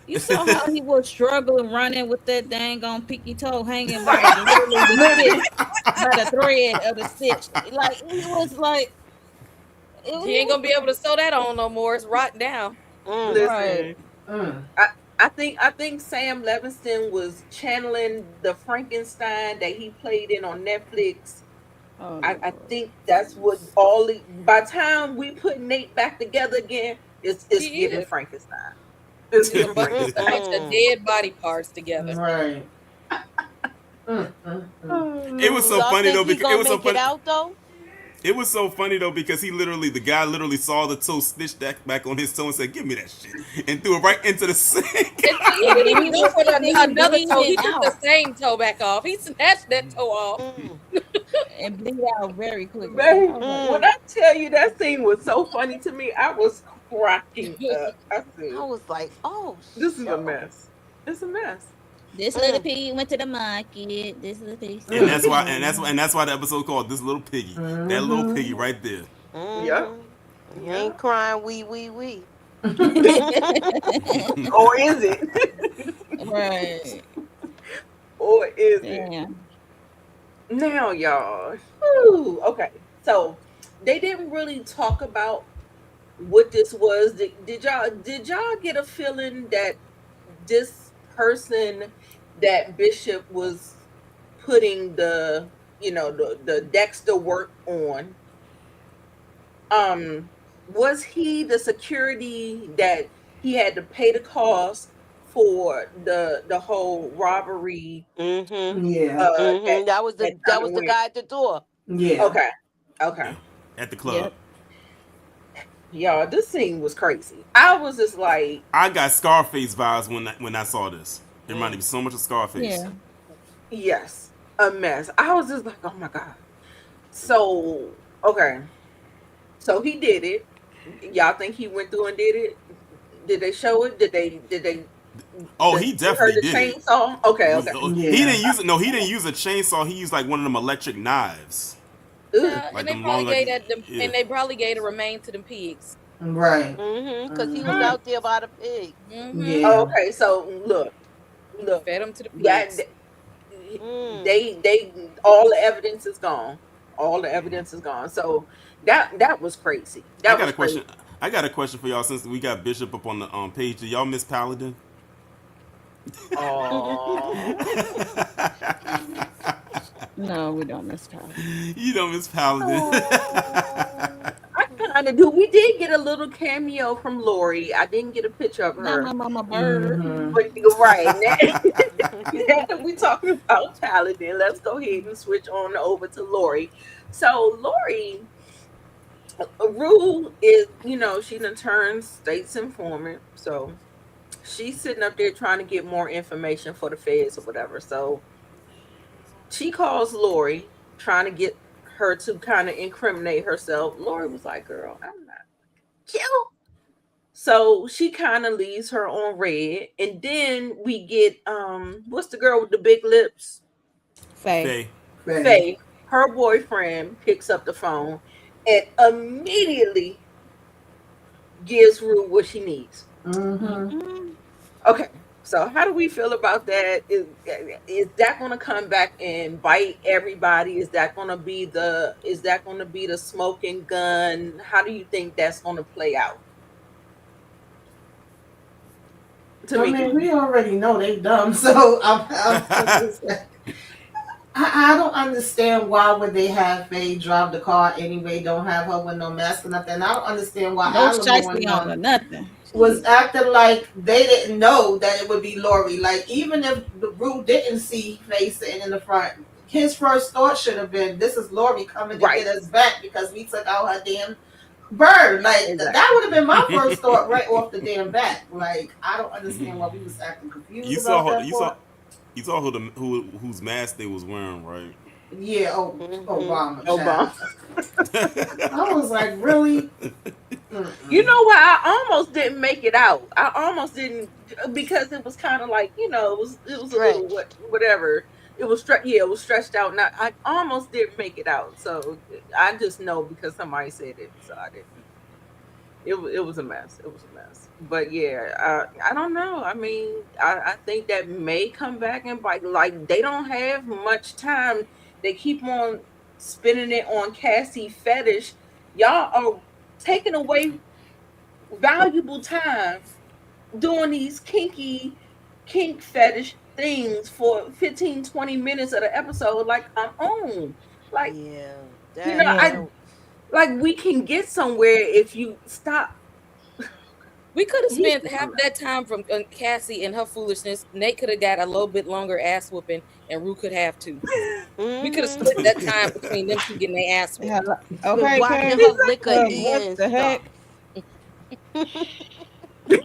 You saw how he was struggling running with that dang on pinky toe hanging by the literally the stitch, by the thread of the stitch. Like he was like He he ain't was gonna be able to sew that on no more. It's rotting down. Mm. right. Listen, Mm. I think Sam Levinson was channeling the Frankenstein that he played in on Netflix. Oh I Lord. think that's what all the by the time we put Nate back together again, it's He giving is. Frankenstein. It's It's giving a Frankenstein. bunch of Mm-mm. dead body parts together. Right. Mm. Oh It was so Lord. Y'all funny think though he because it gonna was so make it funny. out though? It was so funny though because the guy literally saw the toe, stitched that back on his toe, and said, "Give me that shit," and threw it right into the sink. And he And didn't then even he go was for and then he another toe. bleeding He took the out same toe back off. He snatched that toe off. Mm. and bleed out very quickly. I Man, was like, when Mm. I tell you that scene was so funny to me, I was cracking up. I I said, was like, oh "This is a shoot. mess. It's a mess." this little Mm. piggy went to the market. This little piggy And stole Mm. that's why, and some. that's why the episode called "This Little Piggy." That little piggy Mm-hmm. right there. Yep. Mm-hmm. You ain't Yep. crying, wee. Or is it? Right. Or is it? Damn. Now, y'all. Whew, okay. So they didn't really talk about what this was. Did y'all get a feeling that this person that Bishop was putting the Dexter work on, um was he the security that he had to pay the cost for the whole robbery Mm-hmm. Yeah. that Mm-hmm. That was that that kind of was the went guy at the door. Yeah. okay, okay. Yeah, at the club. Yep. Y'all, this scene was crazy. I was just like, I got Scarface vibes when I saw this. It reminded Mm. me so much of Scarface. Yeah. yes, a mess. I was just like, oh my god. So okay, so he did it. Y'all think he went through and did it? Did they show it? Did they Oh, he you heard definitely the did it. chainsaw? Okay, okay. He Yeah. didn't use it. No, he didn't use a chainsaw. He used like one of them electric knives, Ugh. Yeah, like them long, like yeah. and they probably gave the remain to them pigs. Right. Mm-hmm. Because he was Mm-hmm. Mm. out there by the pig. Mm-hmm. Yeah. Okay, so look, Fed them to the that pigs. Mm. they all the evidence is gone. All the evidence is gone. So that was crazy. I That got was a question. crazy. I got a question for y'all since we got Bishop up on the page. Do y'all miss Paladin? Oh, No, we don't miss Tyler. You don't miss Paladin. I kind of do. We did get a little cameo from Lori. I didn't get a picture of Not my her, mama bird. Mm-hmm. but you're right. Now that we talking about Paladin, let's go ahead and switch on over to Lori. So Lori, Rue is, she done turned state's informant. So she's sitting up there trying to get more information for the feds or whatever. So she calls Lori, trying to get her to kind of incriminate herself. Lori was like, "Girl, I'm not kill." So she kind of leaves her on red, and then we get what's the girl with the big lips? Faye. Faye. Faye. Faye. Her boyfriend picks up the phone and immediately gives Rue what she needs. Mm-hmm. Mm-mm. Okay. So how do we feel about that? Is that going to come back and bite everybody? Is that going to be the smoking gun? How do you think that's going to play out? I Tamika. mean, we already know they dumb, so I'm just I don't understand why would they have Faye drive the car anyway, don't have her with no mask or nothing. I don't understand why No Alamo shiesty and on or them nothing. was acting like they didn't know that it would be Lori. Like even if the Rue didn't see Faye sitting in the front, his first thought should have been, "This is Lori coming to Right. get us back because we took out her damn bird." Like that Exactly. would have been my first thought right off the damn bat. Like I don't understand why we was acting confused you about saw that you saw part. you saw whose mask they was wearing, right? Yeah, oh, Mm-hmm. Obama child. Obama. I was like, really? You Mm-mm. know what? I almost didn't make it out. I almost didn't because it was kind of like it was a little Stretch. whatever. It was stretched out. Not I almost didn't make it out. So I just know because somebody said it, so I didn't. it was a mess. It was a mess. But yeah, I don't know. I mean, I think that may come back and bite. Like they don't have much time. They keep on spinning it on Cassie fetish. Y'all are taking away valuable time doing these kink fetish things for 15, 20 minutes of the episode. Like I'm on. Like, Yeah, you know, that Yeah. I that like we can get somewhere if you stop. We could have He's spent just a half mess. that time from Cassie and her foolishness. Nate could have got a little bit longer ass whooping, and Rue could have too. We could have mm-hmm. split that time between them two getting their ass Yeah. whooped. Okay, Watching Cass. her lick her What ear and the heck? stuff.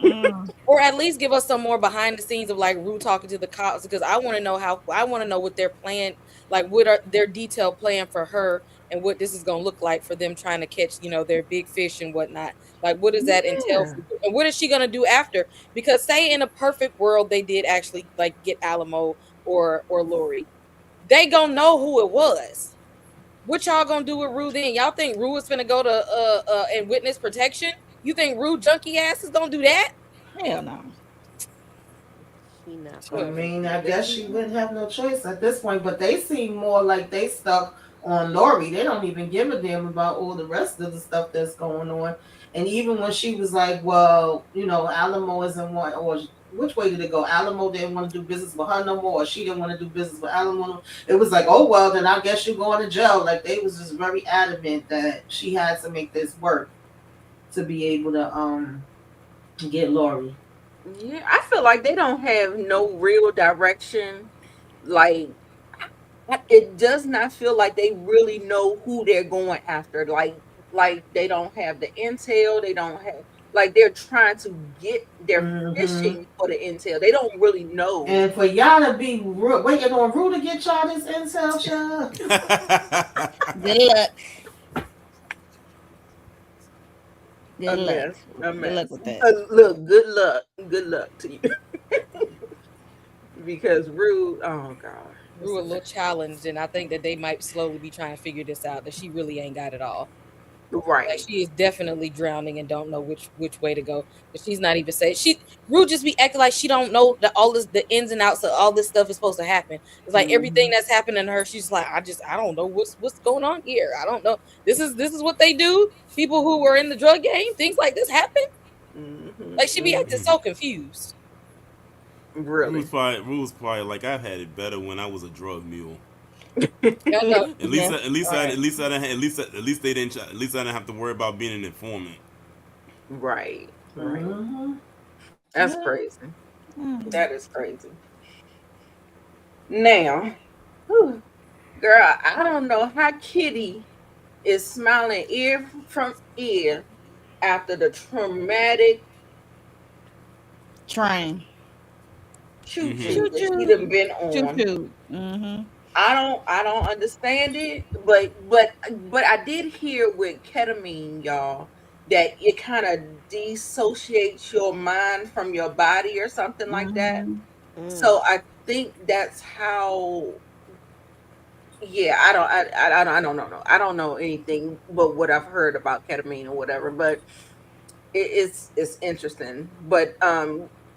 Mm. Or at least give us some more behind the scenes of like Rue talking to the cops, because I want to know how, I want to know what their plan, like what are their detailed plan for her, and what this is going to look like for them trying to catch, their big fish and whatnot. Like what does that entail Yeah. for, and what is she going to do after? Because say in a perfect world they did actually like get Alamo or Lori, they gonna know who it was. What y'all gonna do with Rue then? Y'all think Rue is gonna go to and witness protection? You think Rue junkie ass is gonna do that? Hell no. She not I gonna Well, do mean, I that. guess she wouldn't have no choice at this point. But they seem more like they stuck on Lori. They don't even give a damn about all the rest of the stuff that's going on. And even when she was like, "Well, Alamo isn't one," or which way did it go? Alamo didn't want to do business with her no more, or she didn't want to do business with Alamo. It was like, "Oh well, then I guess you're going to jail." Like they was just very adamant that she had to make this work to be able to get Lori. Yeah, I feel like they don't have no real direction. Like it does not feel like they really know who they're going after. Like they don't have the intel. They don't have like they're trying to get they're Hmm. fishing for the intel. They don't really know. And for y'all to be waiting on Rue to get y'all this intel, child. Good luck. A Good luck. mess, a Good luck mess. with that. Look, good luck to you because Rude. Oh God, it's Rue a a little mess. challenged, and I think that they might slowly be trying to figure this out, that she really ain't got it all. Like Right. she is definitely drowning and don't know which way to go. But she's not even saying she Rue just be acting like she don't know that all this the ins and outs of all this stuff is supposed to happen. It's like everything Hmm. that's happening to her, she's like, I don't know what's going on here. I don't know. This is what they do. People who were in the drug game, things like this happen. Hmm. Like she be acting so confused. Really. Rules probably like I've had it better when I was a drug mule. I know. Yeah. At least I didn't, at least they didn't at least I didn't have to worry about being an informant. Right. Right. Hmm. That's Yeah. crazy. Mm. That is crazy. Now, whew, girl, I don't know how Kitty is smiling ear from ear after the traumatic Train. choo Mm-hmm. choo Choo that she choo. done been Choo on. choo. Mm-hmm. I don't understand it, but I did hear with ketamine, y'all, that it kind of dissociates your mind from your body or something like that. Mm-hmm. Mm. So I think that's how. Yeah, I don't know. No. I don't know anything but what I've heard about ketamine or whatever, but it's interesting. But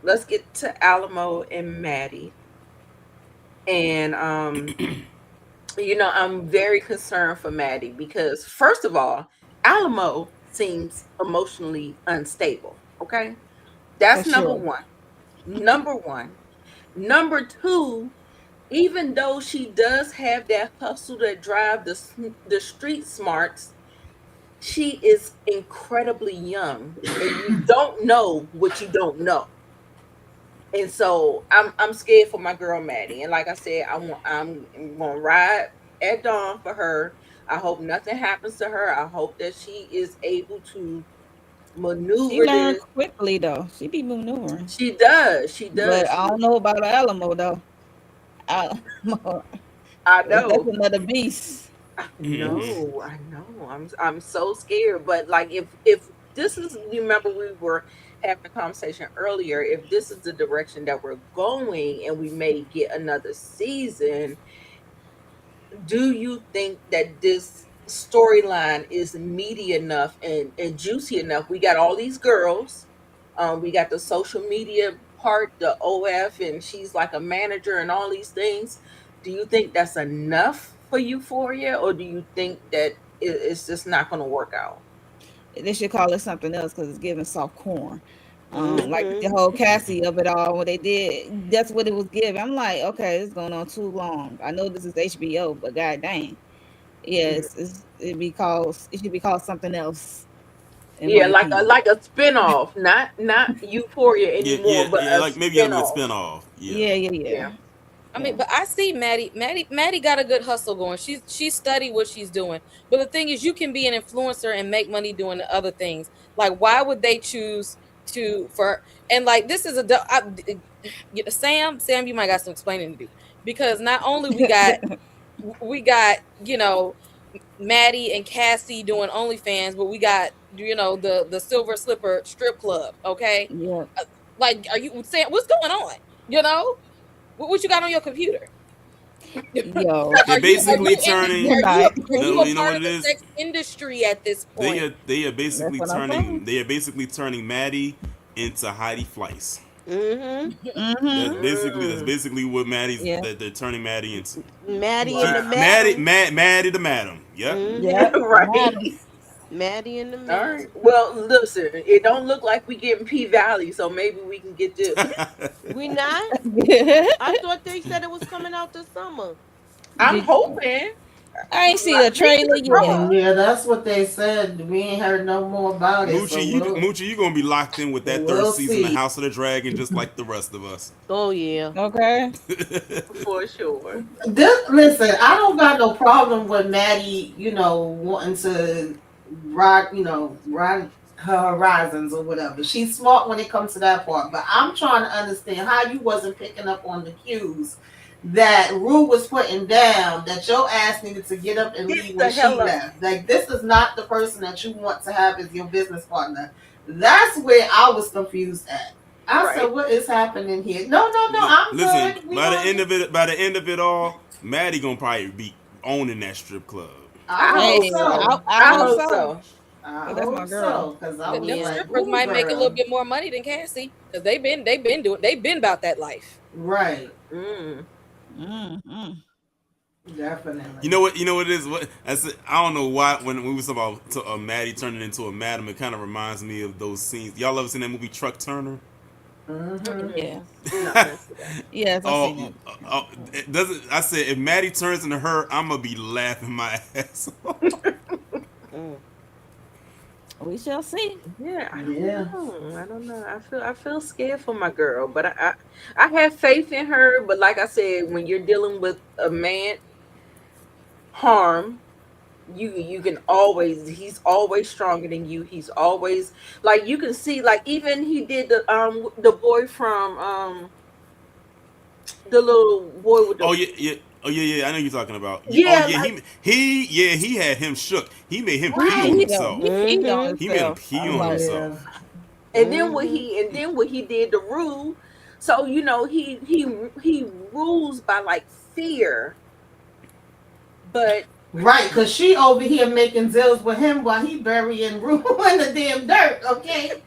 let's get to Alamo and Maddie. And I'm very concerned for Maddie because first of all, Alamo seems emotionally unstable. Okay. For That's number sure. one. Number one. Number two, even though she does have that hustle that drive the street smarts, she is incredibly young, and you don't know what you don't know. And so I'm scared for my girl Maddie. And like I said, I'm gonna ride at dawn for her. I hope nothing happens to her. I hope that she is able to She maneuver learned this. quickly though. She be maneuvering. She does. She But does. I She don't know about Alamo though. Alamo, I that's know. another beast. I Mm-hmm. know. I know. I'm so scared. But like if this is, you remember we were having a conversation earlier, if this is the direction that we're going and we may get another season, do you think that this storyline is meaty enough and juicy enough. We got all these girls. We got the social media part, the OF, and she's like a manager and all these things. Do you think that's enough for Euphoria, or do you think that it's just not going to work out? They should call it something else because it's giving soft corn. Like the Mm-hmm. whole Cassie of it all, what they did, that's what it was giving. I'm like, okay, it's going on too long. I know this is HBO, but god dang, Mhm. yes, it should be called something else, in Yeah, my opinion. like a spinoff, not Euphoria Yeah, anymore, yeah, but yeah. a Like maybe a little spinoff. spinoff. Yeah. Yeah, yeah, Yeah. yeah, I yeah. mean, but I see Maddie got a good hustle going. She studied what she's doing. But the thing is, you can be an influencer and make money doing the other things. Like, why would they choose to for and like this is Sam, you might got some explaining to do because not only we got Maddie and Cassie doing OnlyFans, but we got the Silver Slipper strip club. Okay, Yeah, Uh, like are you saying what's going on? You know what you got on your computer? yo, They're Are basically you in the, turning. good night. are you No, a you know part what of it the is. sex industry at this point? They are That's basically what I'm turning. saying. They are basically turning Maddie into Heidi Fleiss. Mm-hmm. That's Mm-hmm. basically Mm, what Maddie's Yeah, that they're turning Maddie into. Maddie and She the wow. Maddie Madam. Maddie the Madam. Yep. yeah, Mm-hmm. Right. madam. Maddie and the All right. Madam. Well, listen, it don't look like we getting P Valley, so maybe we can get this. We not? I thought they said it was coming out this summer. I'm Did hoping. I ain't see I the think trailer it's a yet? summer. Yeah, that's what they said. We ain't heard no more about it, so Moochie, you gonna be locked in with that third we'll season of see. House of the Dragon, just like the rest of us. Oh yeah. Okay. For sure. Listen, I don't got no problem with Maddie, wanting to ride her horizons or whatever. She's smart when it comes to that part, but I'm trying to understand how you wasn't picking up on the cues that Rue was putting down, that your ass needed to get up and Get leave when the she hell up. left. Like, this is not the person that you want to have as your business partner. That's where I was confused at. I said, Right. what is happening here? No, no, no, I'm Listen, good. We gonna get. by the end of it all, Maddie gonna probably be owning that strip club. I I hope hope Hey, so. so. I I hope hope so. so. I 'Cause that's my hope girl. so. Cause I Them was Yeah. like, strippers ooh, might make a little girl. bit more money than Cassie because they've been about that life. Right. Mm. Mm-hmm. You Definitely. know what? You know what it is. What I said. I don't know why. When we was talking about Maddie turning into a madam, it kind of reminds me of those scenes. Y'all ever seen that movie Truck Turner? Mm-hmm. Mm-mm. Yeah. Not messed with that. Yes, I've seen Oh, it. it doesn't. I said if Maddie turns into her, I'm gonna be laughing my ass off. Mm. We shall see. Yeah, I don't Yeah. know. I don't know. I feel scared for my girl, but I have faith in her. But like I said, when you're dealing with a man harm, you can always he's always stronger than you. He's always like you can see like even he did the boy from the little boy with the Oh yeah, yeah. Oh yeah, yeah. I know you're talking about. Oh yeah yeah, like he had him shook. He made him pee Yeah, on right. he don't. himself. He peed on Mm-hmm. He made him himself. pee I'm on like, Yeah. himself. Mm-hmm. And then what he did the rule, so he rules by like fear, but Right, because she over here making deals with him while he burying Rue in the damn dirt, okay?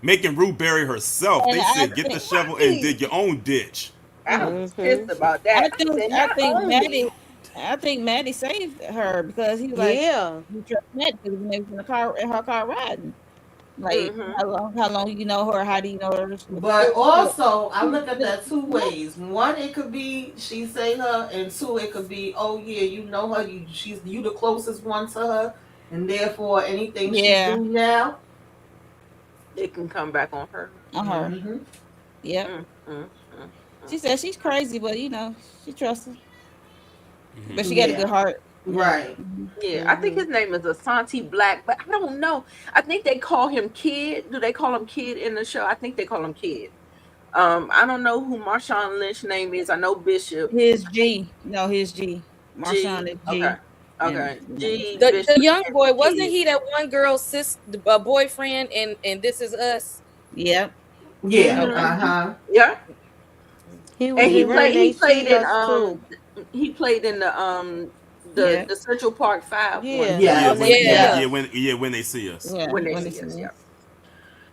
Making Rue bury herself. and They I said get the think, shovel and right. dig your own ditch. I Mm. was pissed Mm-hmm. about that. I said I not think only Maddie saved her because he was like, Yeah. you trust Maddie because when they was in her car riding. Like hmm how long you know her? How do you know her? But also, I look at that two ways. One, it could be she say her, and two, it could be, oh yeah, you know her, she's you the closest one to her, and therefore anything she Yeah, do now. it can come back on her. on her. Mm-hmm. Yep. Mm, mm, mm, She said she's crazy, but she trusts him. But she got a Yeah. good heart. Yeah. Right. yeah, I think Mm-hmm. his name is Asante Black, but I don't know. I think they call him Kid. Do they call him Kid in the show? I think they call him Kid. I don't know who Marshawn Lynch's name is. I know Bishop His G. No, his G. G. Marshawn is Okay, G. And okay. G The Bishop young and boy wasn't Kid. he that one girl's boyfriend in This Is Us? yep. Yeah. Okay. Mm-hmm. Uh-huh. Yeah, He and was he in Yeah. played. When He They played See in Us too. he played in Yeah. the Central Park 5 one. Yeah, Yeah, when Yes. they see Yeah. us. when they see us. Yeah. When they When see it's us, yeah. me.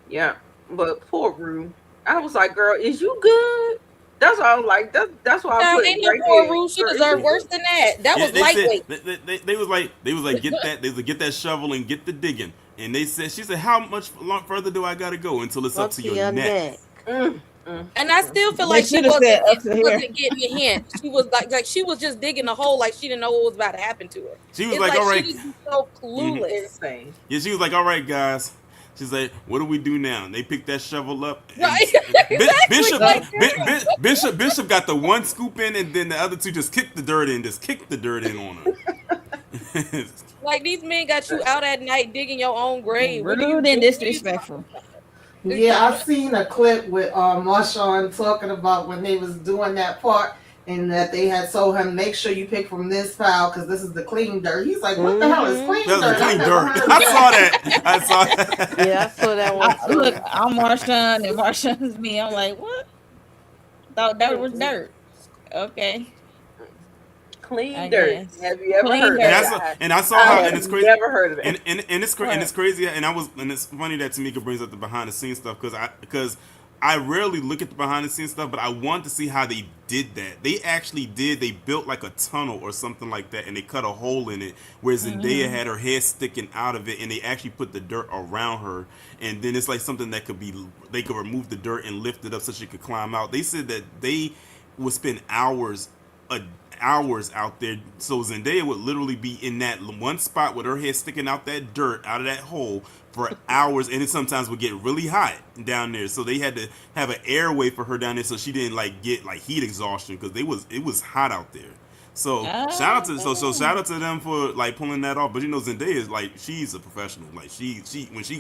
Yeah. But poor Rue. I was like, girl, is you good? That's why I was like, that's why I Child, put ain't no right poor there. Rue. She Girl, is deserved you worse good? than that. That Yeah, was they said lightweight. they was like get that they was like, get that shovel and get the digging. And they said she said how much further do I gotta go until it's up Up to to your your neck? neck. Mm, mm, And I mm. still feel They like she should have wasn't said up she to here. wasn't getting a hint. She was like she was just digging a hole like she didn't know what was about to happen to her. She was It's like, like all she right. just be so Mm-hmm. clueless. Insane. Yeah, she was like, all right, guys. She's like, what do we do now? And they picked that shovel up, and Right. Exactly. Bishop, Like Bishop got the one scoop in, and then the other two just kicked the dirt in, just kicked the dirt in on her. like these men got you out at night digging your own grave. What do you Rude do? and What are you talking disrespectful. Yeah, I seen a clip with Marshawn talking about when they was doing that part and that they had told him make sure you pick from this pile because this is the clean dirt. He's like, what the hell is Mm-hmm. clean That was the dirt? I clean never dirt. heard of I that. saw that. I saw Yeah, I that. saw that one Look, too. I'm Marshawn and Marshawn's me. I'm like, what? Thought that was dirt. Okay, Clean I dirt. guess. Have you ever Clean heard of and I dirt. that, saw guys? and I saw I how have and it's crazy. never heard of that. And it's What? crazy and it's funny that Tamika brings up the behind the scenes stuff because I rarely look at the behind the scenes stuff, but I want to see how they did that. They built like a tunnel or something like that, and they cut a hole in it where Zendaya Mm-hmm. had her head sticking out of it, and they actually put the dirt around her, and then it's like something that could be they could remove the dirt and lift it up so she could climb out. They said that they would spend a hours out there. So Zendaya would literally be in that one spot with her head sticking out that dirt out of that hole for hours, and it sometimes would get really hot down there. So they had to have an airway for her down there so she didn't like get like heat exhaustion because it was hot out there. So shout out to them for like pulling that off. But you know Zendaya is like she's a professional. Like she when she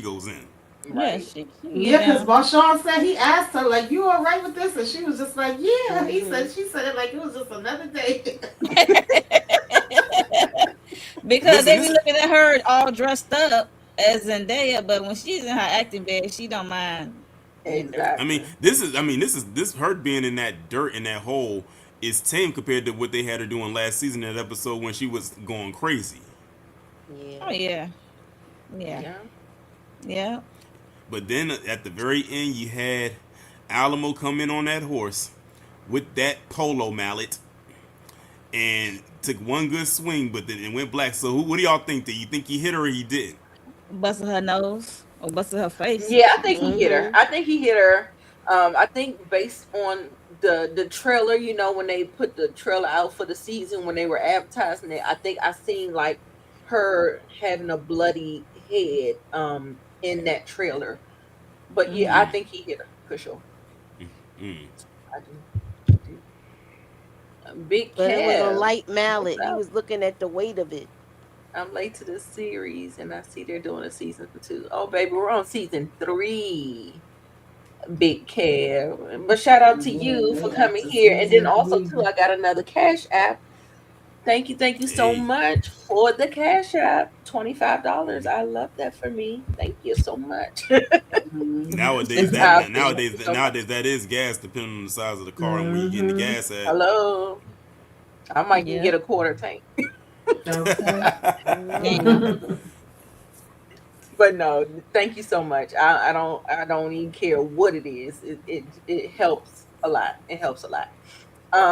goes in. Yeah, Right. she can get Yeah, because down. Marshawn said he asked her, like, you all right with this? And she was just like, yeah. He Mm-hmm. said, she said it like it was just another day. Because Listen, they be this looking at her all dressed up as Zendaya, but when she's in her acting bed, she don't mind being dirty. Exactly. This her being in that dirt in that hole is tame compared to what they had her doing last season in that episode when she was going crazy. Oh Yeah. yeah, yeah, Yeah. yeah. But then at the very end, you had Alamo come in on that horse with that polo mallet and took one good swing, but then it went black. So what do y'all think? Did you think he hit her or he didn't? Busting her nose or busting her face. Yeah, I think he hit her. Mm-hmm. I think he hit her. I think based on the trailer, you know, when they put the trailer out for the season when they were advertising it, I think I seen like her having a bloody head in that trailer. But yeah, I Mm-hmm. Mm, think he hit her for sure. mm. I do. I do. Big But it was a Kev, light what's mallet. He up? was looking at the weight of it. I'm late to this series and I see they're doing a season 2. Oh baby, we're on season 3. Big Kev. But shout out to you for Yeah, coming to here. And then season also too, 3. I got another Cash App. Thank you so Hey, much for the Cash App. $25. I love that for me. Thank you so much. nowadays It's that powerful. Thank nowadays you so much. nowadays that is gas depending on the size of the car and where you getting the Mm-hmm. gas at. Hello. I might can Yeah. get a quarter tank. Okay. Mm-hmm. Damn. But no, thank you so much. I don't even care what it is. It helps a lot. It helps a lot.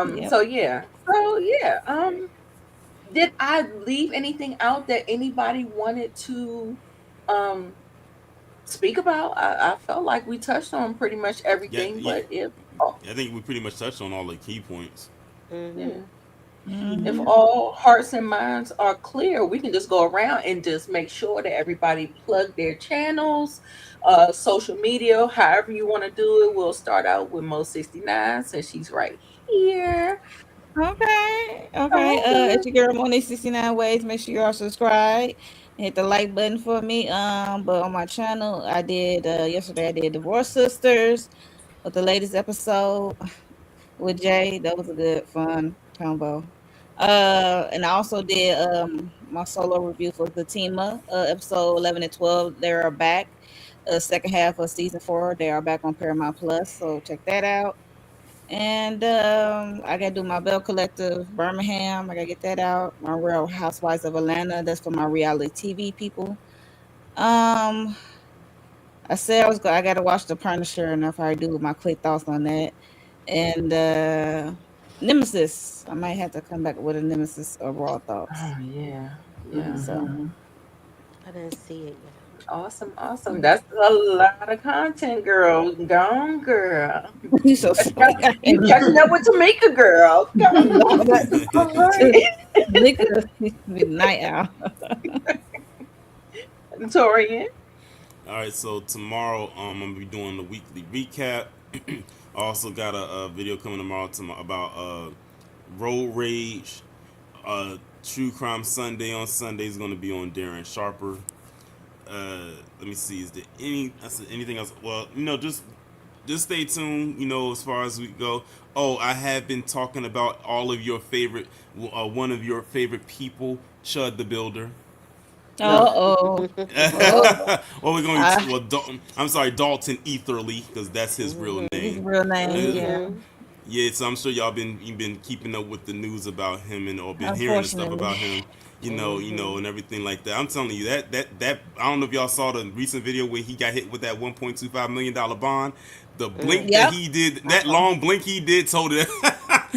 Yep. So yeah. Did I leave anything out that anybody wanted to um speak about? I felt like we touched on pretty much Yeah, everything, yeah. but if oh, I think we pretty much touched on all the key points. Mm-hmm. yeah. If Mm-hmm. all hearts and minds are clear, we can just go around and just make sure that everybody plug their channels, social media, however you want to do it. We'll start out with Mo 69 since she's right here. Okay. Okay. Okay. It's your girl Money 69 Ways. Make sure you are subscribed. Hit the like button for me. But on my channel, I did yesterday I did Divorce Sisters with the latest episode with Jay. That was a good fun combo. And I also did my solo review for Fatima, episode 11 and 12. They are back. Second half of season 4. They are back on Paramount Plus, so check that out. And I gotta do my Bell Collective Birmingham. I gotta get that out. My Real Housewives of Atlanta. That's for my reality TV people. Um, I said I gotta watch The Punisher, and if I do my quick thoughts on that. And Nemesis. I might have to come back with a Nemesis overall thoughts. Oh yeah, yeah. So Mm-hmm. I didn't see it yet. Awesome, awesome. That's a lot of content, girl. Gone, girl. you so Yeah, silly. you catching up with Tamika, girl. Gone. All right. Liquor night out. Torian. All right, so tomorrow I'm gonna be doing the weekly recap. I also got a video coming tomorrow about road rage. True Crime Sunday on Sunday is gonna be on Darren Sharper. Let me see. Is there anything else? Well, just stay tuned. As far as we go. Oh, I have been talking about all of your favorite, one of your favorite people, Chud the Builder. Oh, oh, Well, we're going uh, to. Well, I'm sorry, Dalton Etherly, because that's his real his name. real name, Uh, yeah. Mm-hmm. yeah, so I'm sure you've been keeping up with the news about him or been hearing the stuff Unfortunately, about him. Mm-hmm. And everything like that. I'm telling you that I don't know if y'all saw the recent video where he got hit with that 1.25 million dollar bond. The blink that yep. he did, I that saw. long blink he did, told it.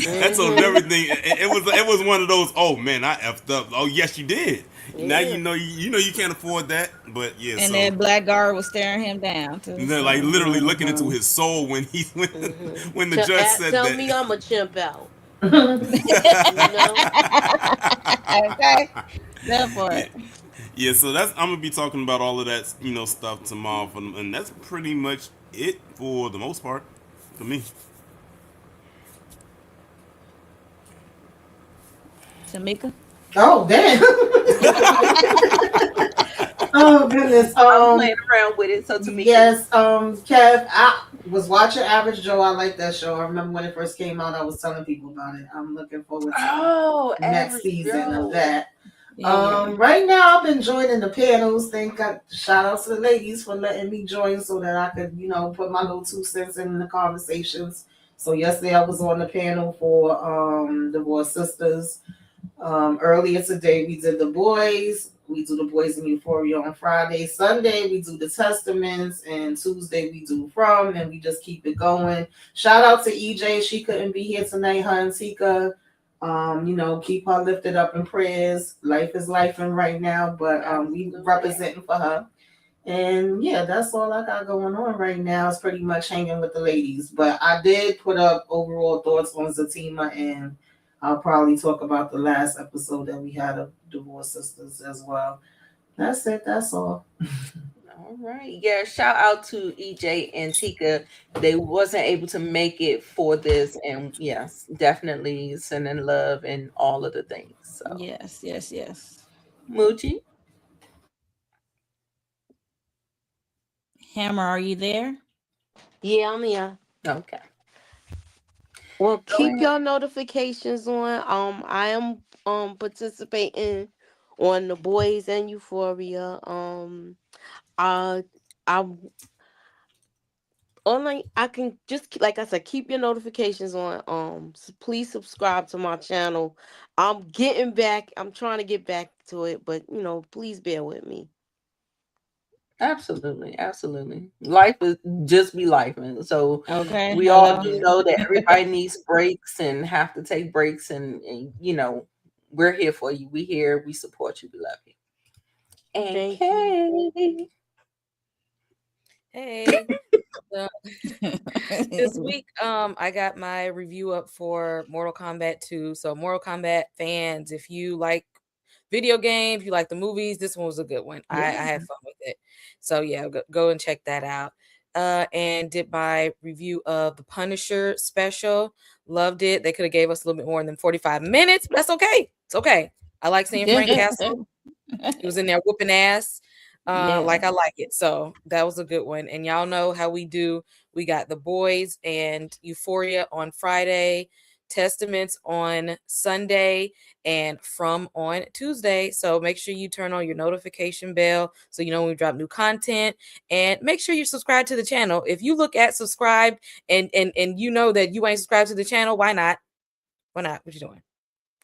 That told it Mm-hmm. everything. It was one of those. Oh man, I effed up. Oh yes, you did. Now Yeah. you can't afford that. But yeah, And so that black guard was staring him down too. like So literally looking into Mm-hmm. his soul Mm-hmm. when the judge said Tell that. me I'm a chimp out. Mm-hmm. You know. okay, that Yeah, part. yeah. So I'm gonna be talking about all of that stuff tomorrow, and that's pretty much it for the most part for me. Tamika. Oh, damn. Oh goodness. I'm playing around with it. So Tamika. Yes, Kev, I was watching Average Joe. I like that show. I remember when it first came out, I was telling people about it. I'm looking forward to Oh, next average season of Joe. that. Yeah. Right now I've been joining the panels. Shout out to the ladies for letting me join so that I could, put my little 2 cents in the conversations. So yesterday I was on the panel for Divorced Sisters. Earlier today, we did the boys. We do the boys in Euphoria on Friday. Sunday, we do the Testaments. And Tuesday, we do From. And we just keep it going. Shout out to EJ. She couldn't be here tonight, her and Tika. Keep her lifted up in prayers. Life is life in right now, but we Absolutely. representing for her. And yeah, that's all I got going on right now. It's pretty much hanging with the ladies. But I did put up overall thoughts on Zatima, and I'll probably talk about the last episode that we had of Divorced Sisters as well. That's it. That's all. All right. Yeah, shout out to EJ and Tika. They wasn't able to make it for this. And yes, definitely sending love and all of the things. So Yes. Yes. Yes. Moochie. Hammer, are you there? Yeah, I'm here. Okay. Well, Go keep ahead. your notifications on. I am participating on the boys and Euphoria. I I online I can just like I said, keep your notifications on. Please subscribe to my channel. I'm getting back. I'm trying to get back to it, but please bear with me. Absolutely, absolutely. Life is just be life, and so Okay. we all Hello. do Yeah. know that everybody needs breaks and have to take breaks, and we're here for you. We here, we support you, we love you. And Thank you. Kay, Hey. So this week, I got my review up for Mortal Kombat 2. So Mortal Kombat fans, if you like video games, you like the movies, this one was a good one. I Yeah. had fun with it. So yeah, go and check that out. And did my review of the Punisher special. Loved it. They could have gave us a little bit more than 45 minutes, but that's okay. It's okay. I like seeing Frank Castle. He was in there whooping ass. yeah. Like I like it. So that was a good one. And y'all know how we do. We got the boys and Euphoria on Friday. Testaments on Sunday and From on Tuesday. So make sure you turn on your notification bell so you know when we drop new content, and make sure you subscribe to the channel. If you look at subscribe and you know that you ain't subscribed to the channel, why not? Why not? What you doing?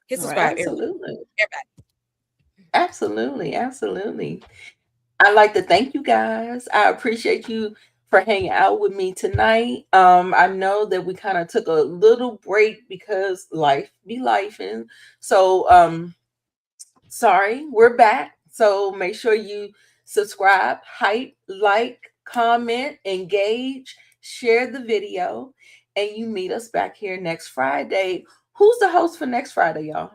Hit Well, subscribe, everybody. absolutely. Everybody. Absolutely. Absolutely. I'd like to thank you guys. I appreciate you for hanging out with me tonight. I know that we kind of took a little break because life be life, and so sorry, we're back. So make sure you subscribe, hype, like, comment, engage, share the video, and you meet us back here next Friday. Who's the host for next Friday, y'all?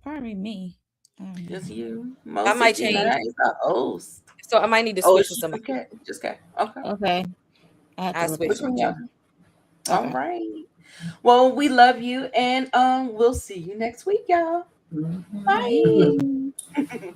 Probably me. I don't Just know. you. I Mo might 69 change. is the host. So I might need to Oh, switch it's with just somebody. okay. Just okay. Okay. Okay, I have to I look switch at Which with one, you. y'all? something. All Okay. right. Well, we love you, and we'll see you next week, y'all. Bye. Bye.